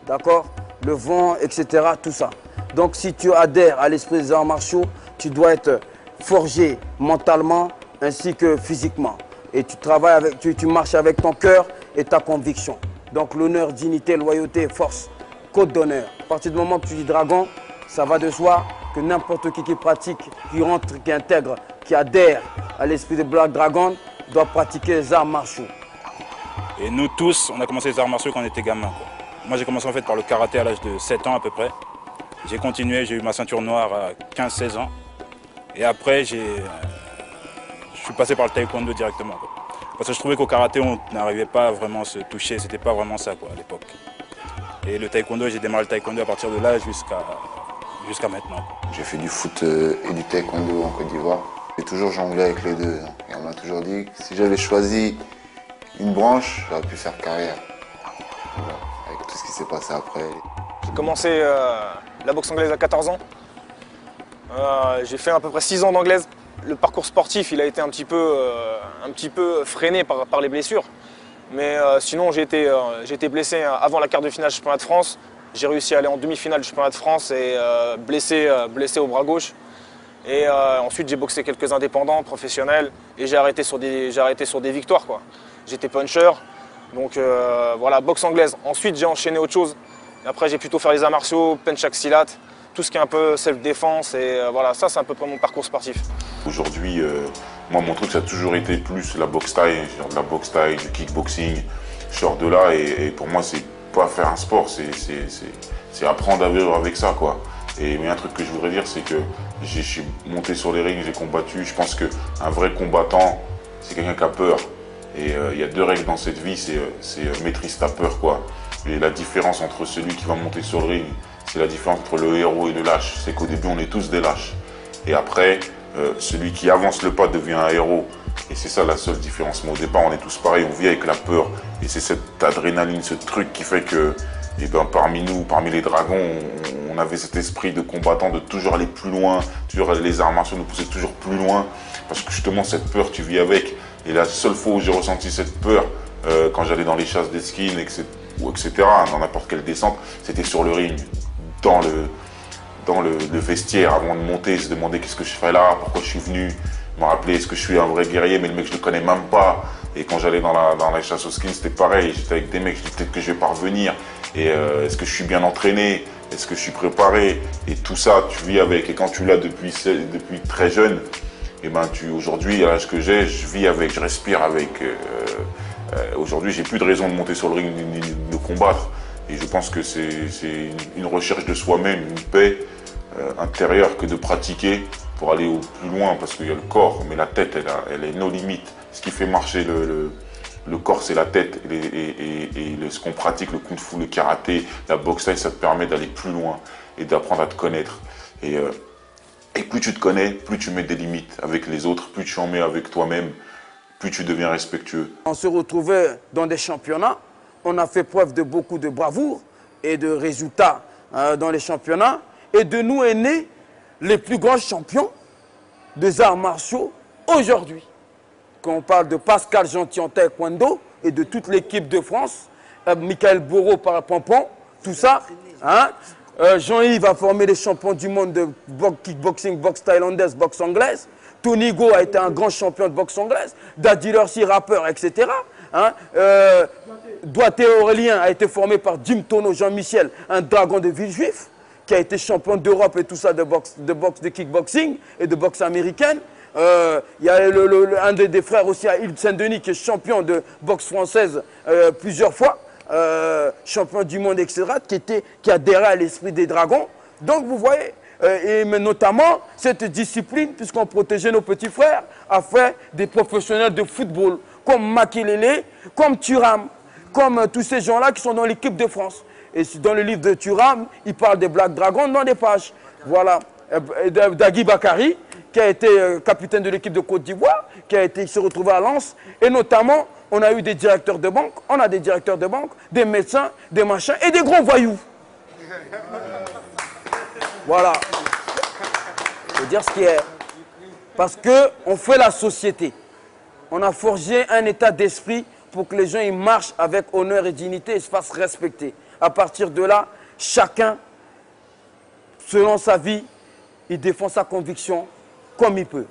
D'accord? Le vent, etc., tout ça. Donc si tu adhères à l'esprit des arts martiaux, tu dois être forgé mentalement ainsi que physiquement. Et tu travailles tu marches avec ton cœur et ta conviction. Donc l'honneur, dignité, loyauté, force, code d'honneur. À partir du moment que tu dis dragon, ça va de soi que n'importe qui pratique, qui rentre, qui intègre, qui adhère à l'esprit de Black Dragon, doit pratiquer les arts martiaux. Et nous tous, on a commencé les arts martiaux quand on était gamins, quoi. Moi j'ai commencé en fait par le karaté à l'âge de 7 ans à peu près. J'ai continué, j'ai eu ma ceinture noire à 15-16 ans. Et après je suis passé par le taekwondo directement, quoi. Parce que je trouvais qu'au karaté on n'arrivait pas à vraiment se toucher, c'était pas vraiment ça, quoi, à l'époque. Et le taekwondo, j'ai démarré le taekwondo à partir de là jusqu'à maintenant. J'ai fait du foot et du taekwondo en Côte d'Ivoire. J'ai toujours jonglé avec les deux. Et on m'a toujours dit que si j'avais choisi une branche, j'aurais pu faire carrière. Voilà. Avec tout ce qui s'est passé après. J'ai commencé la boxe anglaise à 14 ans. J'ai fait à peu près 6 ans d'anglaise. Le parcours sportif, il a été un petit peu freiné par les blessures. Mais sinon, j'ai été blessé avant la quart de finale du championnat de France. J'ai réussi à aller en demi-finale du championnat de France et blessé au bras gauche. Et ensuite, j'ai boxé quelques indépendants, professionnels, et j'ai arrêté sur des victoires, quoi. J'étais puncher, donc voilà, boxe anglaise. Ensuite, j'ai enchaîné autre chose. Et après, j'ai plutôt fait les arts martiaux, penchak silat, tout ce qui est un peu self-défense, et voilà, ça, c'est un peu comme mon parcours sportif. Aujourd'hui, Moi, mon truc, ça a toujours été plus la boxe taille, genre de la boxe taille, du kickboxing. Je sors de là et pour moi, c'est pas faire un sport, c'est apprendre à vivre avec ça, quoi. Mais un truc que je voudrais dire, c'est que je suis monté sur les rings, j'ai combattu. Je pense qu'un vrai combattant, c'est quelqu'un qui a peur. Et il y a deux règles dans cette vie, c'est maîtrise ta peur, quoi. Et la différence entre celui qui va monter sur le ring, c'est la différence entre le héros et le lâche. C'est qu'au début, on est tous des lâches. Et après, celui qui avance le pas devient un héros. Et c'est ça la seule différence. Mais au départ, on est tous pareils, on vit avec la peur. Et c'est cette adrénaline, ce truc qui fait que, parmi nous, parmi les dragons, on avait cet esprit de combattant, de toujours aller plus loin. Toujours les arts martiaux nous poussaient toujours plus loin. Parce que justement, cette peur, tu vis avec. Et la seule fois où j'ai ressenti cette peur, quand j'allais dans les chasses d'esquine, etc., dans n'importe quelle descente, c'était sur le ring, dans le vestiaire, avant de monter, se demander qu'est-ce que je fais là, pourquoi je suis venu, me rappeler est-ce que je suis un vrai guerrier, mais le mec je le connais même pas. Et quand j'allais dans la chasse aux skins, c'était pareil, j'étais avec des mecs, je dis peut-être que je vais pas revenir, et est-ce que je suis bien entraîné, est-ce que je suis préparé? Et tout ça, tu vis avec. Et quand tu l'as depuis très jeune, et ben aujourd'hui, à l'âge que j'ai, je vis avec, je respire avec. Aujourd'hui, j'ai plus de raison de monter sur le ring ni de combattre. Et je pense que c'est une recherche de soi-même, une paix intérieure que de pratiquer pour aller au plus loin, parce qu'il y a le corps, mais la tête, elle est nos limites. Ce qui fait marcher le corps, c'est la tête. Et ce qu'on pratique, le kung-fu, le karaté, la boxe thaï, ça te permet d'aller plus loin et d'apprendre à te connaître. Et plus tu te connais, plus tu mets des limites avec les autres, plus tu en mets avec toi-même, plus tu deviens respectueux. On se retrouvait dans des championnats, on a fait preuve de beaucoup de bravoure et de résultats dans les championnats. Et de nous est né les plus grands champions des arts martiaux aujourd'hui. Quand on parle de Pascal Gentil en taekwondo et de toute l'équipe de France, Michael Bourreau par Pompon, tout ça, hein, Jean-Yves a formé les champions du monde de kickboxing, boxe thaïlandaise, boxe anglaise. Tony Go a été un grand champion de boxe anglaise. Daddy Lurcy, rappeur, etc. Hein, Doigté Aurélien a été formé par Jim Tono, Jean-Michel, un dragon de Villejuif, qui a été champion d'Europe et tout ça de kickboxing et de boxe américaine. Il y a un des frères aussi à Île Saint-Denis qui est champion de boxe française plusieurs fois, champion du monde, etc., qui adhérait à l'esprit des dragons. Donc vous voyez, mais notamment cette discipline, puisqu'on protégeait nos petits frères, a fait des professionnels de football, comme Makelele, comme Thuram, comme tous ces gens-là qui sont dans l'équipe de France. Et dans le livre de Thuram, il parle des Black Dragons dans des pages. Voilà. Dagui Bakari, qui a été capitaine de l'équipe de Côte d'Ivoire, qui s'est retrouvé à Lens. Et notamment, on a eu des directeurs de banque, on a des directeurs de banque, des médecins, des machins et des gros voyous. Voilà. Il faut dire ce qui est. Parce qu'on fait la société. On a forgé un état d'esprit pour que les gens ils marchent avec honneur et dignité et se fassent respecter. À partir de là, chacun, selon sa vie, il défend sa conviction comme il peut.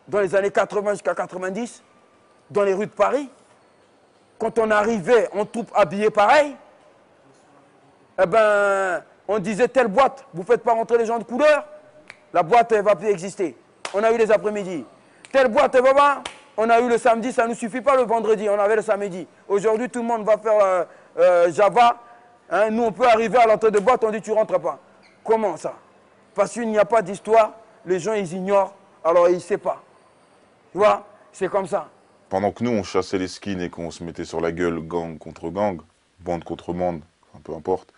Dans les années 80 jusqu'à 90, dans les rues de Paris, quand on arrivait en troupe habillée pareil, eh ben, on disait telle boîte, vous ne faites pas rentrer les gens de couleur, la boîte ne va plus exister. On a eu les après-midi. Telle boîte, elle va pas. On a eu le samedi, ça ne nous suffit pas le vendredi, on avait le samedi. Aujourd'hui, tout le monde va faire Java. Hein, nous, on peut arriver à l'entrée de boîte, on dit tu ne rentres pas. Comment ça? Parce qu'il n'y a pas d'histoire, les gens ils ignorent, alors ils ne savent pas. Tu vois, c'est comme ça. Pendant que nous, on chassait les skins et qu'on se mettait sur la gueule gang contre gang, bande contre bande, peu importe,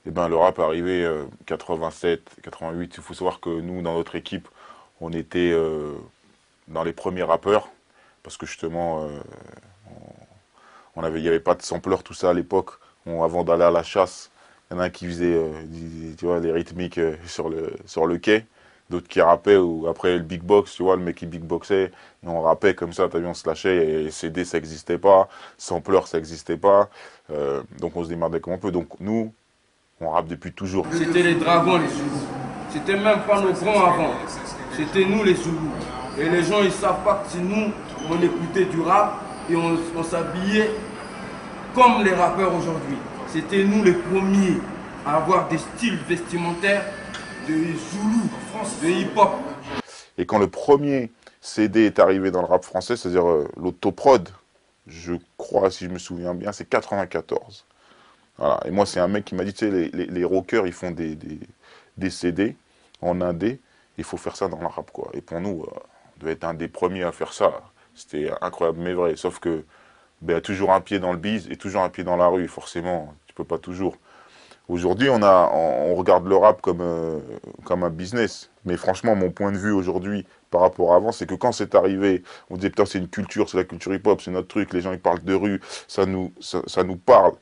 et ben, le rap est arrivé 87, 88. Il faut savoir que nous, dans notre équipe, on était dans les premiers rappeurs, parce que justement, il n'y avait pas de sampleur, tout ça à l'époque. Avant d'aller à la chasse, il y en a un qui faisait tu vois, les rythmiques sur le quai, d'autres qui rappaient, ou après le big box, tu vois, le mec qui big boxait, et on rappait comme ça, t'as vu, on se lâchait, et CD ça n'existait pas, sampleur ça n'existait pas, donc on se démerdait comme on peut. Donc nous, on rappe depuis toujours. C'était les dragons, les Zoulous. C'était même pas nos grands avant. C'était nous les Zoulous. Et les gens, ils savent pas que c'est nous, on écoutait du rap et on s'habillait comme les rappeurs aujourd'hui. C'était nous les premiers à avoir des styles vestimentaires de Zoulou, de hip-hop. Et quand le premier CD est arrivé dans le rap français, c'est-à-dire l'autoprod, je crois, si je me souviens bien, c'est 94. Voilà. Et moi, c'est un mec qui m'a dit, tu sais, les rockers, ils font des CD en indé, il faut faire ça dans le rap, quoi. Et pour nous, on devait être un des premiers à faire ça. C'était incroyable, mais vrai. Sauf que, ben, toujours un pied dans le bise et toujours un pied dans la rue, forcément. Tu peux pas toujours. Aujourd'hui, on regarde le rap comme un business. Mais franchement, mon point de vue aujourd'hui, par rapport à avant, c'est que quand c'est arrivé, on disait, putain, c'est une culture, c'est la culture hip-hop, c'est notre truc, les gens, ils parlent de rue, ça nous parle.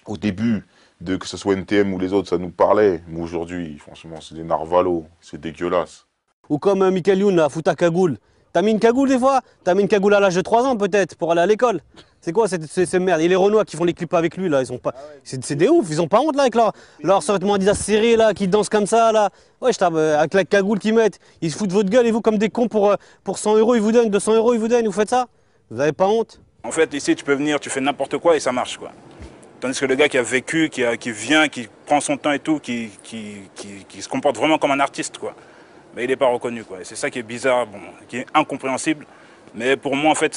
Au début, que ce soit NTM ou les autres, ça nous parlait. Mais aujourd'hui, franchement, c'est des narvalos, c'est dégueulasse. Ou comme Michael Youn à Fouta Cagoule. T'as mis une cagoule des fois? T'as mis une cagoule à l'âge de 3 ans peut-être pour aller à l'école? C'est quoi cette merde? Et les Renois qui font les clips avec lui là, ils ont pas. C'est des ouf, ils ont pas honte là avec leur survêtement Adidas serré là, qui dansent comme ça là. Ouais, avec la cagoule qu'ils mettent, ils se foutent de votre gueule et vous comme des cons pour 100 € ils vous donnent, 200 € ils vous donnent, vous faites ça? Vous avez pas honte? En fait, ici tu peux venir, tu fais n'importe quoi et ça marche quoi. Tandis que le gars qui a vécu, qui vient, qui prend son temps et tout, qui se comporte vraiment comme un artiste quoi. Mais il n'est pas reconnu quoi. Et c'est ça qui est bizarre, bon, qui est incompréhensible. Mais pour moi en fait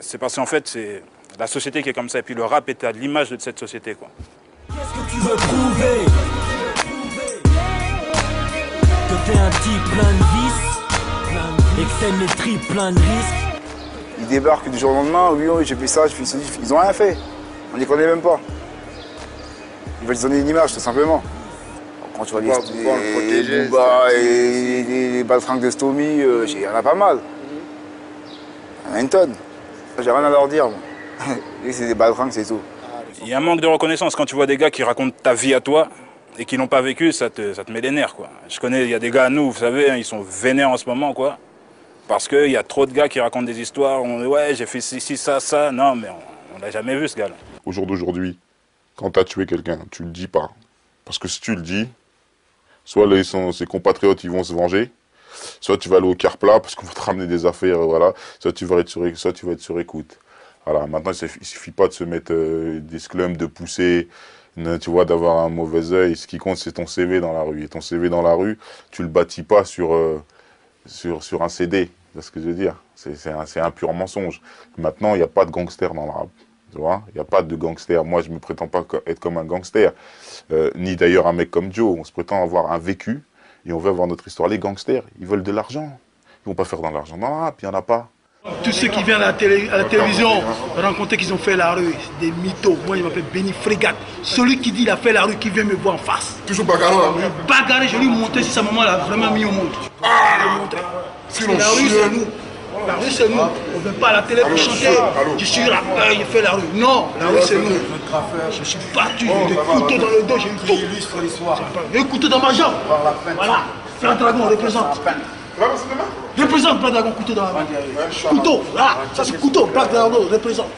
c'est parce qu'en fait c'est la société qui est comme ça. Et puis le rap est à l'image de cette société quoi. Qu'est-ce que tu veux prouver? Que t'es un type plein de vices et que t'aimes les tripes plein de risques. Ils débarquent du jour au lendemain, oui, j'ai fait ça, j'ai fait ça, ils ont rien fait. On les connaît même pas. Ils veulent donner une image, tout simplement. Quand tu vois les Booba et les baltringues de Stomy, il y en a pas mal. Il y en a une tonne. J'ai rien à leur dire. C'est des baltringues, c'est tout. Il y a un manque de reconnaissance quand tu vois des gars qui racontent ta vie à toi et qui n'ont pas vécu, ça te met les nerfs quoi. Je connais, il y a des gars à nous, vous savez, hein, ils sont vénères en ce moment quoi. Parce qu'il y a trop de gars qui racontent des histoires, on dit ouais j'ai fait ci, ça, non mais on l'a jamais vu ce gars-là. Au jour d'aujourd'hui, quand tu as tué quelqu'un, tu le dis pas. Parce que si tu le dis, soit ses compatriotes ils vont se venger, soit tu vas aller au quart plat parce qu'on va te ramener des affaires, voilà, soit tu vas être sur écoute. Voilà, maintenant il suffit pas de se mettre des sclums, de pousser, tu vois, d'avoir un mauvais œil. Ce qui compte c'est ton CV dans la rue. Et ton CV dans la rue, tu le bâtis pas sur un CD, c'est ce que je veux dire. C'est un pur mensonge. Maintenant, il n'y a pas de gangster dans le rap. Tu vois, il n'y a pas de gangster. Moi, je ne me prétends pas être comme un gangster, ni d'ailleurs un mec comme Joe. On se prétend avoir un vécu et on veut avoir notre histoire. Les gangsters, ils veulent de l'argent. Ils ne vont pas faire dans l'argent dans le rap, il n'y en a pas. Tous ceux qui viennent à la télévision rencontrer qu'ils ont fait la rue, c'est des mythos. Moi, je m'appelle Benny Frégate. Celui qui dit qu'il a fait la rue, qui vient me voir en face. Toujours bagarreur. Bagarré, je lui ai montré si sa maman l'a vraiment mis au monde. Parce que la rue, c'est nous. La rue, c'est nous. On ne vient pas à la télé pour chanter. Je suis rappeur, il fait la rue. Non, la rue, c'est nous. Je suis battu, j'ai des couteaux dans le dos, j'ai eu tout. J'ai eu couteau dans ma jambe. Voilà. Black Dragon représente. Représente Black Dragon, couteau dans la main. Couteau, là, ça c'est couteau, Black Dragon représente.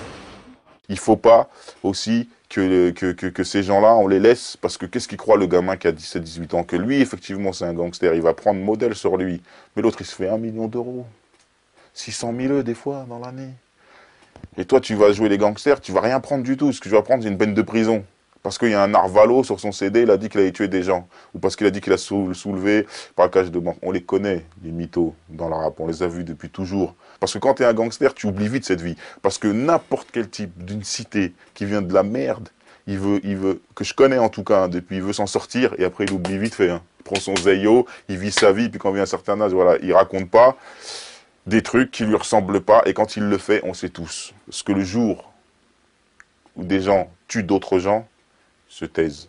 Il ne faut pas aussi que ces gens-là, on les laisse, parce que qu'est-ce qu'il croit le gamin qui a 17-18 ans? Que lui, effectivement, c'est un gangster, il va prendre modèle sur lui. Mais l'autre, il se fait 1 million d'euros. 600 000 des fois dans l'année. Et toi, tu vas jouer les gangsters, tu vas rien prendre du tout. Ce que tu vas prendre, c'est une peine de prison. Parce qu'il y a un Arvalo sur son CD, il a dit qu'il allait tuer des gens. Ou parce qu'il a dit qu'il a soulevé par cage de banque. On les connaît, les mythos, dans la rap. On les a vus depuis toujours. Parce que quand tu es un gangster, tu oublies vite cette vie. Parce que n'importe quel type d'une cité qui vient de la merde, il veut, que je connais en tout cas, hein, depuis, il veut s'en sortir et après il oublie vite fait. Hein. Il prend son zeyo, il vit sa vie, puis quand il vient à un certain âge, voilà, il raconte pas des trucs qui lui ressemblent pas. Et quand il le fait, on sait tous. Parce que le jour où des gens tuent d'autres gens, se taisent.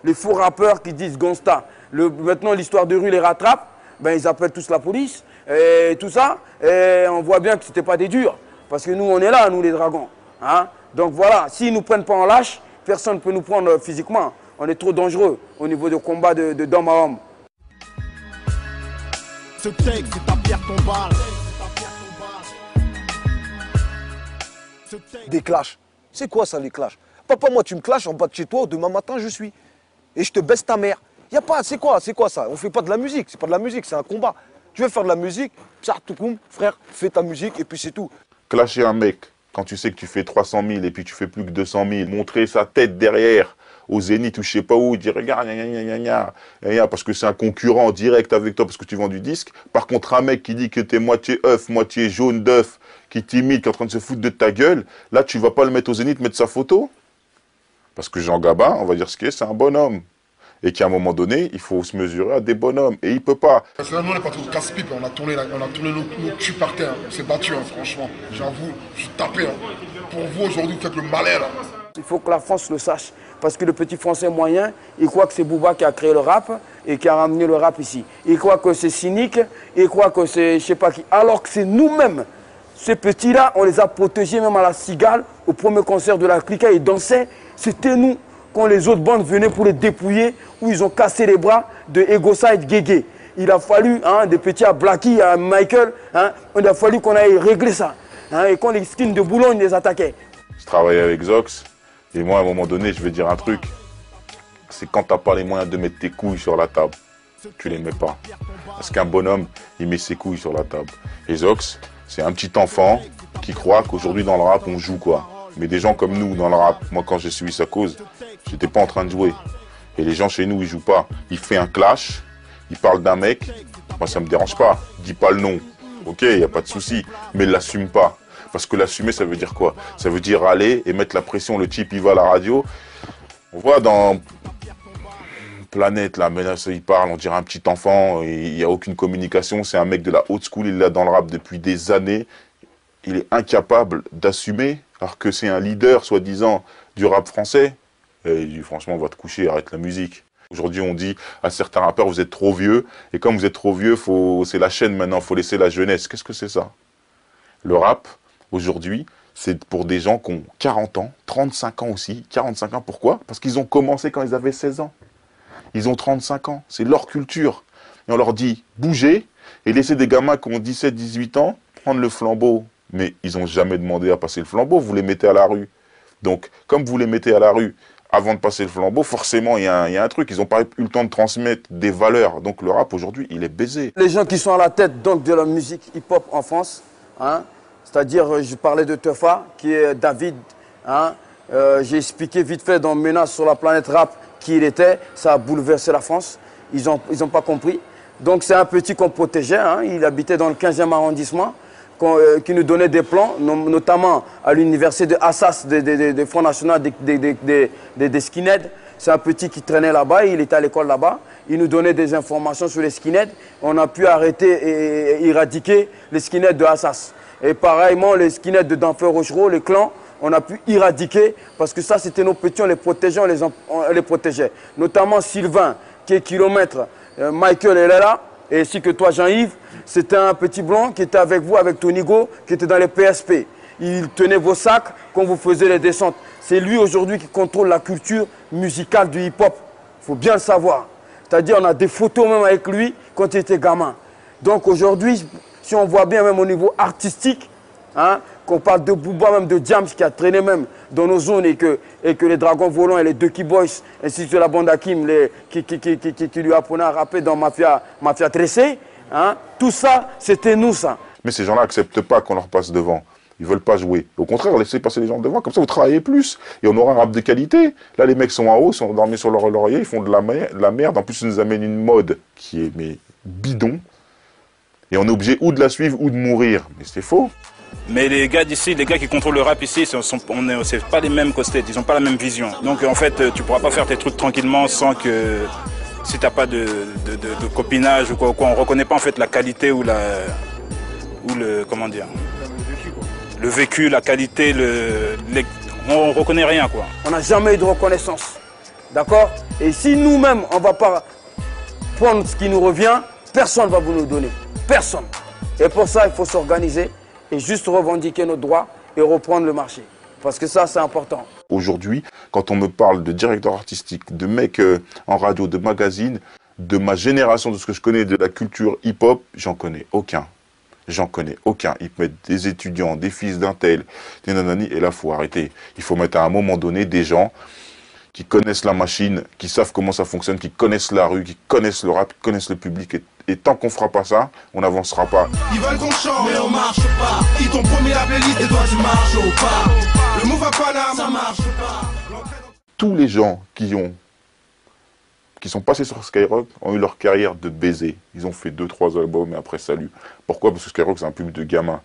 Les faux rappeurs qui disent Gonsta, maintenant l'histoire de rue les rattrape, ben ils appellent tous la police et tout ça. Et on voit bien que c'était pas des durs. Parce que nous on est là, nous les dragons. Hein? Donc voilà, s'ils nous prennent pas en lâche, personne ne peut nous prendre physiquement. On est trop dangereux au niveau de combat d'homme à homme. Ce texte, c'est ta pierre tombale. Des clashs. C'est quoi ça les clashs? Papa, moi tu me clashes en bas de chez toi, demain matin je suis. Et je te baisse ta mère. Y a pas, c'est quoi ça? On fait pas de la musique, c'est pas de la musique, c'est un combat. Tu veux faire de la musique, frère, fais ta musique et puis c'est tout. Clasher un mec, quand tu sais que tu fais 300 000 et puis tu fais plus que 200 000, montrer sa tête derrière au Zénith ou je sais pas où, dire regarde, parce que c'est un concurrent direct avec toi parce que tu vends du disque. Par contre, un mec qui dit que t'es moitié œuf, moitié jaune d'œuf, qui t'imite, qui est en train de se foutre de ta gueule, là tu vas pas le mettre au Zénith, mettre sa photo. Parce que Jean Gabin, on va dire ce qu'il est, c'est un bonhomme. Et qu'à un moment donné, il faut se mesurer à des bonhommes. Et il peut pas. Personnellement, on est parti au casse-pipe, on a tourné nos culs par terre. On s'est battu, hein, franchement. J'avoue, je suis tapé. Hein. Pour vous, aujourd'hui, vous faites le malin. Là. Il faut que la France le sache. Parce que le petit Français moyen, il croit que c'est Booba qui a créé le rap et qui a ramené le rap ici. Il croit que c'est cynique, il croit que c'est je sais pas qui. Alors que c'est nous-mêmes. Ces petits-là, on les a protégés même à la Cigale. Au premier concert de la Clica, ils dansaient. C'était nous. Quand les autres bandes venaient pour les dépouiller, où ils ont cassé les bras de Egoside Guégué. il a fallu, hein, des petits à Blacky, à Michael, hein, il a fallu qu'on aille régler ça. Hein, et quand les skins de Boulogne les attaquaient. Je travaillais avec Zox, et moi à un moment donné, je vais dire un truc. C'est quand t'as pas les moyens de mettre tes couilles sur la table, tu les mets pas. Parce qu'un bonhomme, il met ses couilles sur la table. Et Zox, c'est un petit enfant qui croit qu'aujourd'hui dans le rap, on joue quoi. Mais des gens comme nous dans le rap, moi quand j'ai suivi sa cause, j'étais pas en train de jouer. Et les gens chez nous, ils jouent pas. Il fait un clash, il parle d'un mec, moi ça me dérange pas. Il dit pas le nom, ok, y a pas de souci, mais il l'assume pas. Parce que l'assumer, ça veut dire quoi? Ça veut dire aller et mettre la pression, le type il va à la radio. On voit dans Planète, là, mais là, il parle, on dirait un petit enfant, il n'y a aucune communication, c'est un mec de la haute school, il est là dans le rap depuis des années. Il est incapable d'assumer, alors que c'est un leader, soi-disant, du rap français. Et il dit, franchement, on va te coucher, arrête la musique. Aujourd'hui, on dit à certains rappeurs, vous êtes trop vieux. Et comme vous êtes trop vieux, c'est la chaîne maintenant, il faut laisser la jeunesse. Qu'est-ce que c'est ça? Le rap, aujourd'hui, c'est pour des gens qui ont 40 ans, 35 ans aussi. 45 ans, pourquoi? Parce qu'ils ont commencé quand ils avaient 16 ans. Ils ont 35 ans, c'est leur culture. Et on leur dit, bougez, et laissez des gamins qui ont 17, 18 ans prendre le flambeau. Mais ils n'ont jamais demandé à passer le flambeau, vous les mettez à la rue. Donc, comme vous les mettez à la rue avant de passer le flambeau, forcément, il y a un truc. Ils n'ont pas eu le temps de transmettre des valeurs. Donc, le rap, aujourd'hui, il est baisé. Les gens qui sont à la tête donc, de la musique hip-hop en France, hein, c'est-à-dire, je parlais de Tefa, qui est David. Hein, j'ai expliqué vite fait dans Menace sur la planète rap qui il était. Ça a bouleversé la France. Ils ont pas compris. Donc, c'est un petit qu'on protégeait. Hein, il habitait dans le 15e arrondissement. Qui nous donnait des plans, notamment à l'université de Assas, des Fonds nationaux des skinheads. C'est un petit qui traînait là-bas, il était à l'école là-bas. Il nous donnait des informations sur les skinheads. On a pu arrêter et éradiquer les skinheads de Assas. Et pareillement, les skinheads de Denfert Rochereau, les clans, on a pu éradiquer parce que ça, c'était nos petits, on les protégeait, on les protégeait. Notamment Sylvain, qui est kilomètre, Michael est là. Et ainsi que toi, Jean-Yves, c'était un petit blanc qui était avec vous, avec Tonigo, qui était dans les PSP. Il tenait vos sacs quand vous faisiez les descentes. C'est lui aujourd'hui qui contrôle la culture musicale du hip-hop. Il faut bien le savoir. C'est-à-dire, on a des photos même avec lui quand il était gamin. Donc aujourd'hui, si on voit bien même au niveau artistique, hein, qu'on parle de Booba, même de Jams qui a traîné même dans nos zones et que les Dragons Volants et les Ducky Boys, ainsi que la bande Hakim, qui lui apprenaient à rapper dans Mafia Tressé, hein, tout ça, c'était nous ça. Mais ces gens-là n'acceptent pas qu'on leur passe devant. Ils ne veulent pas jouer. Au contraire, laissez passer les gens devant, comme ça vous travaillez plus. Et on aura un rap de qualité. Là, les mecs sont en haut, sont endormis sur leur laurier, ils font de la merde. En plus, ils nous amènent une mode qui est bidon. Et on est obligé ou de la suivre ou de mourir. Mais c'est faux. Mais les gars d'ici, les gars qui contrôlent le rap ici, c'est pas les mêmes cossettes, ils n'ont pas la même vision. Donc en fait, tu pourras pas faire tes trucs tranquillement sans que, si t'as pas de copinage ou quoi, on reconnaît pas en fait la qualité ou le comment dire, le vécu, la qualité, on reconnaît rien quoi. On n'a jamais eu de reconnaissance, d'accord? Et si nous-mêmes on va pas prendre ce qui nous revient, personne ne va vous nous donner, personne. Et pour ça, il faut s'organiser et juste revendiquer nos droits et reprendre le marché. Parce que ça, c'est important. Aujourd'hui, quand on me parle de directeur artistique, de mecs en radio, de magazines, de ma génération, de ce que je connais de la culture hip-hop, j'en connais aucun. J'en connais aucun. Ils mettent des étudiants, des fils d'un tel, des nanani, et là, il faut arrêter. Il faut mettre à un moment donné des gens qui connaissent la machine, qui savent comment ça fonctionne, qui connaissent la rue, qui connaissent le rap, qui connaissent le public. Et tant qu'on ne fera pas ça, on n'avancera pas. Ils veulent qu'on chante, mais on marche pas. Ils t'ont promis la playlist et toi tu marches au pas. Le move à Paname, ça marche pas. Tous les gens qui sont passés sur Skyrock ont eu leur carrière de baiser. Ils ont fait 2-3 albums et après salut. Pourquoi? Parce que Skyrock c'est un public de gamins.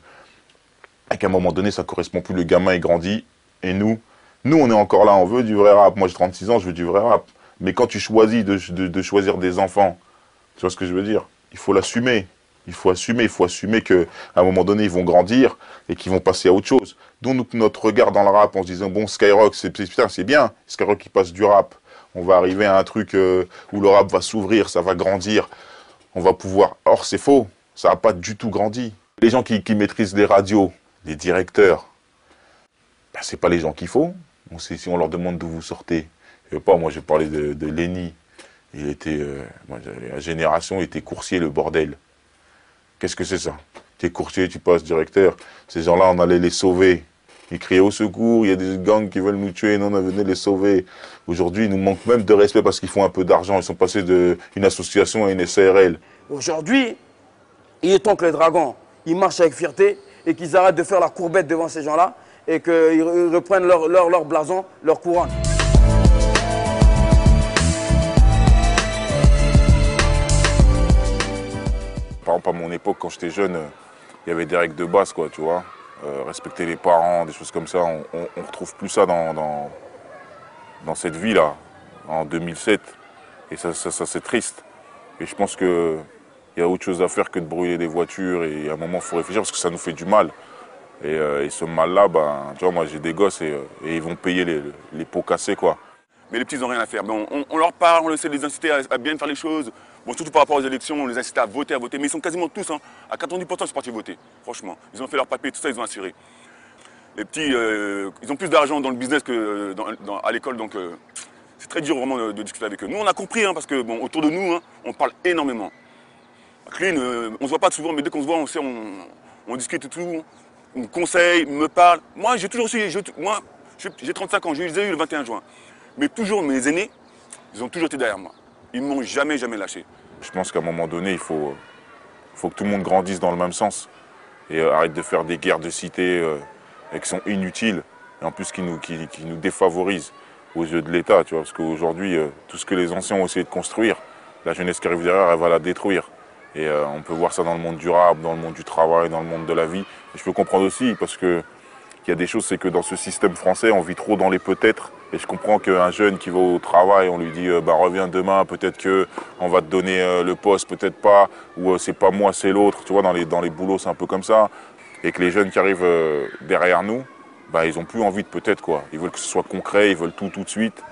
Et qu'à un moment donné, ça ne correspond plus. Le gamin est grandi. Et nous, on est encore là, on veut du vrai rap. Moi j'ai 36 ans, je veux du vrai rap. Mais quand tu choisis de choisir des enfants, tu vois ce que je veux dire? Il faut l'assumer. Il faut assumer qu'à un moment donné, ils vont grandir et qu'ils vont passer à autre chose. Donc notre regard dans le rap en se disant, bon, Skyrock, c'est bien. Skyrock qui passe du rap. On va arriver à un truc où le rap va s'ouvrir, ça va grandir. On va pouvoir... Or, c'est faux. Ça n'a pas du tout grandi. Les gens qui maîtrisent les radios, les directeurs, ben, c'est pas les gens qu'il faut. Si on leur demande d'où vous sortez, je sais pas, moi, j'ai parlé de Lenny. Il était, la génération était coursier, le bordel. Qu'est-ce que c'est ça? Tu es coursier, tu passes directeur. Ces gens-là, on allait les sauver. Ils criaient au secours, il y a des gangs qui veulent nous tuer, non, on venait les sauver. Aujourd'hui, ils nous manquent même de respect parce qu'ils font un peu d'argent. Ils sont passés d'une association à une SARL. Aujourd'hui, il est temps que les dragons, ils marchent avec fierté et qu'ils arrêtent de faire la courbette devant ces gens-là et qu'ils reprennent leur blason, leur couronne. Par exemple, à mon époque, quand j'étais jeune, il y avait des règles de base, quoi, tu vois. Respecter les parents, des choses comme ça. On retrouve plus ça dans cette vie-là, en 2007. Et ça c'est triste. Et je pense qu'il y a autre chose à faire que de brûler des voitures. Et à un moment, il faut réfléchir parce que ça nous fait du mal. Et ce mal-là, ben, tu vois, moi j'ai des gosses et ils vont payer les pots cassés, quoi. Mais les petits n'ont rien à faire. Bon, on leur parle, on essaie de les inciter à bien faire les choses. Bon, surtout par rapport aux élections, on les incite à voter. Mais ils sont quasiment tous, hein, à 90%, ils sont partis voter. Franchement, ils ont fait leur papier, tout ça, ils ont assuré. Les petits, ils ont plus d'argent dans le business que à l'école, donc c'est très dur vraiment de discuter avec eux. Nous, on a compris, hein, parce que bon, autour de nous, hein, on parle énormément. Clean, on ne se voit pas souvent, mais dès qu'on se voit, on sait, on discute et tout. On me conseille, me parle. Moi, j'ai toujours su, moi, j'ai 35 ans, je les ai eu le 21 juin. Mais toujours, mes aînés, ils ont toujours été derrière moi. Ils ne m'ont jamais lâché. Je pense qu'à un moment donné, il faut que tout le monde grandisse dans le même sens. Et arrête de faire des guerres de cité qui sont inutiles. Et en plus qui nous défavorisent aux yeux de l'État. Tu vois, parce qu'aujourd'hui, tout ce que les anciens ont essayé de construire, la jeunesse qui arrive derrière, elle va la détruire. Et on peut voir ça dans le monde durable, dans le monde du travail, dans le monde de la vie. Et je peux comprendre aussi, parce qu'il y a des choses, c'est que dans ce système français, on vit trop dans les peut-être. Et je comprends qu'un jeune qui va au travail, on lui dit reviens demain, peut-être qu'on va te donner le poste, peut-être pas, ou c'est pas moi, c'est l'autre. Tu vois, dans les boulots, c'est un peu comme ça. Et que les jeunes qui arrivent derrière nous, ils n'ont plus envie de peut-être, quoi. Ils veulent que ce soit concret, ils veulent tout de suite.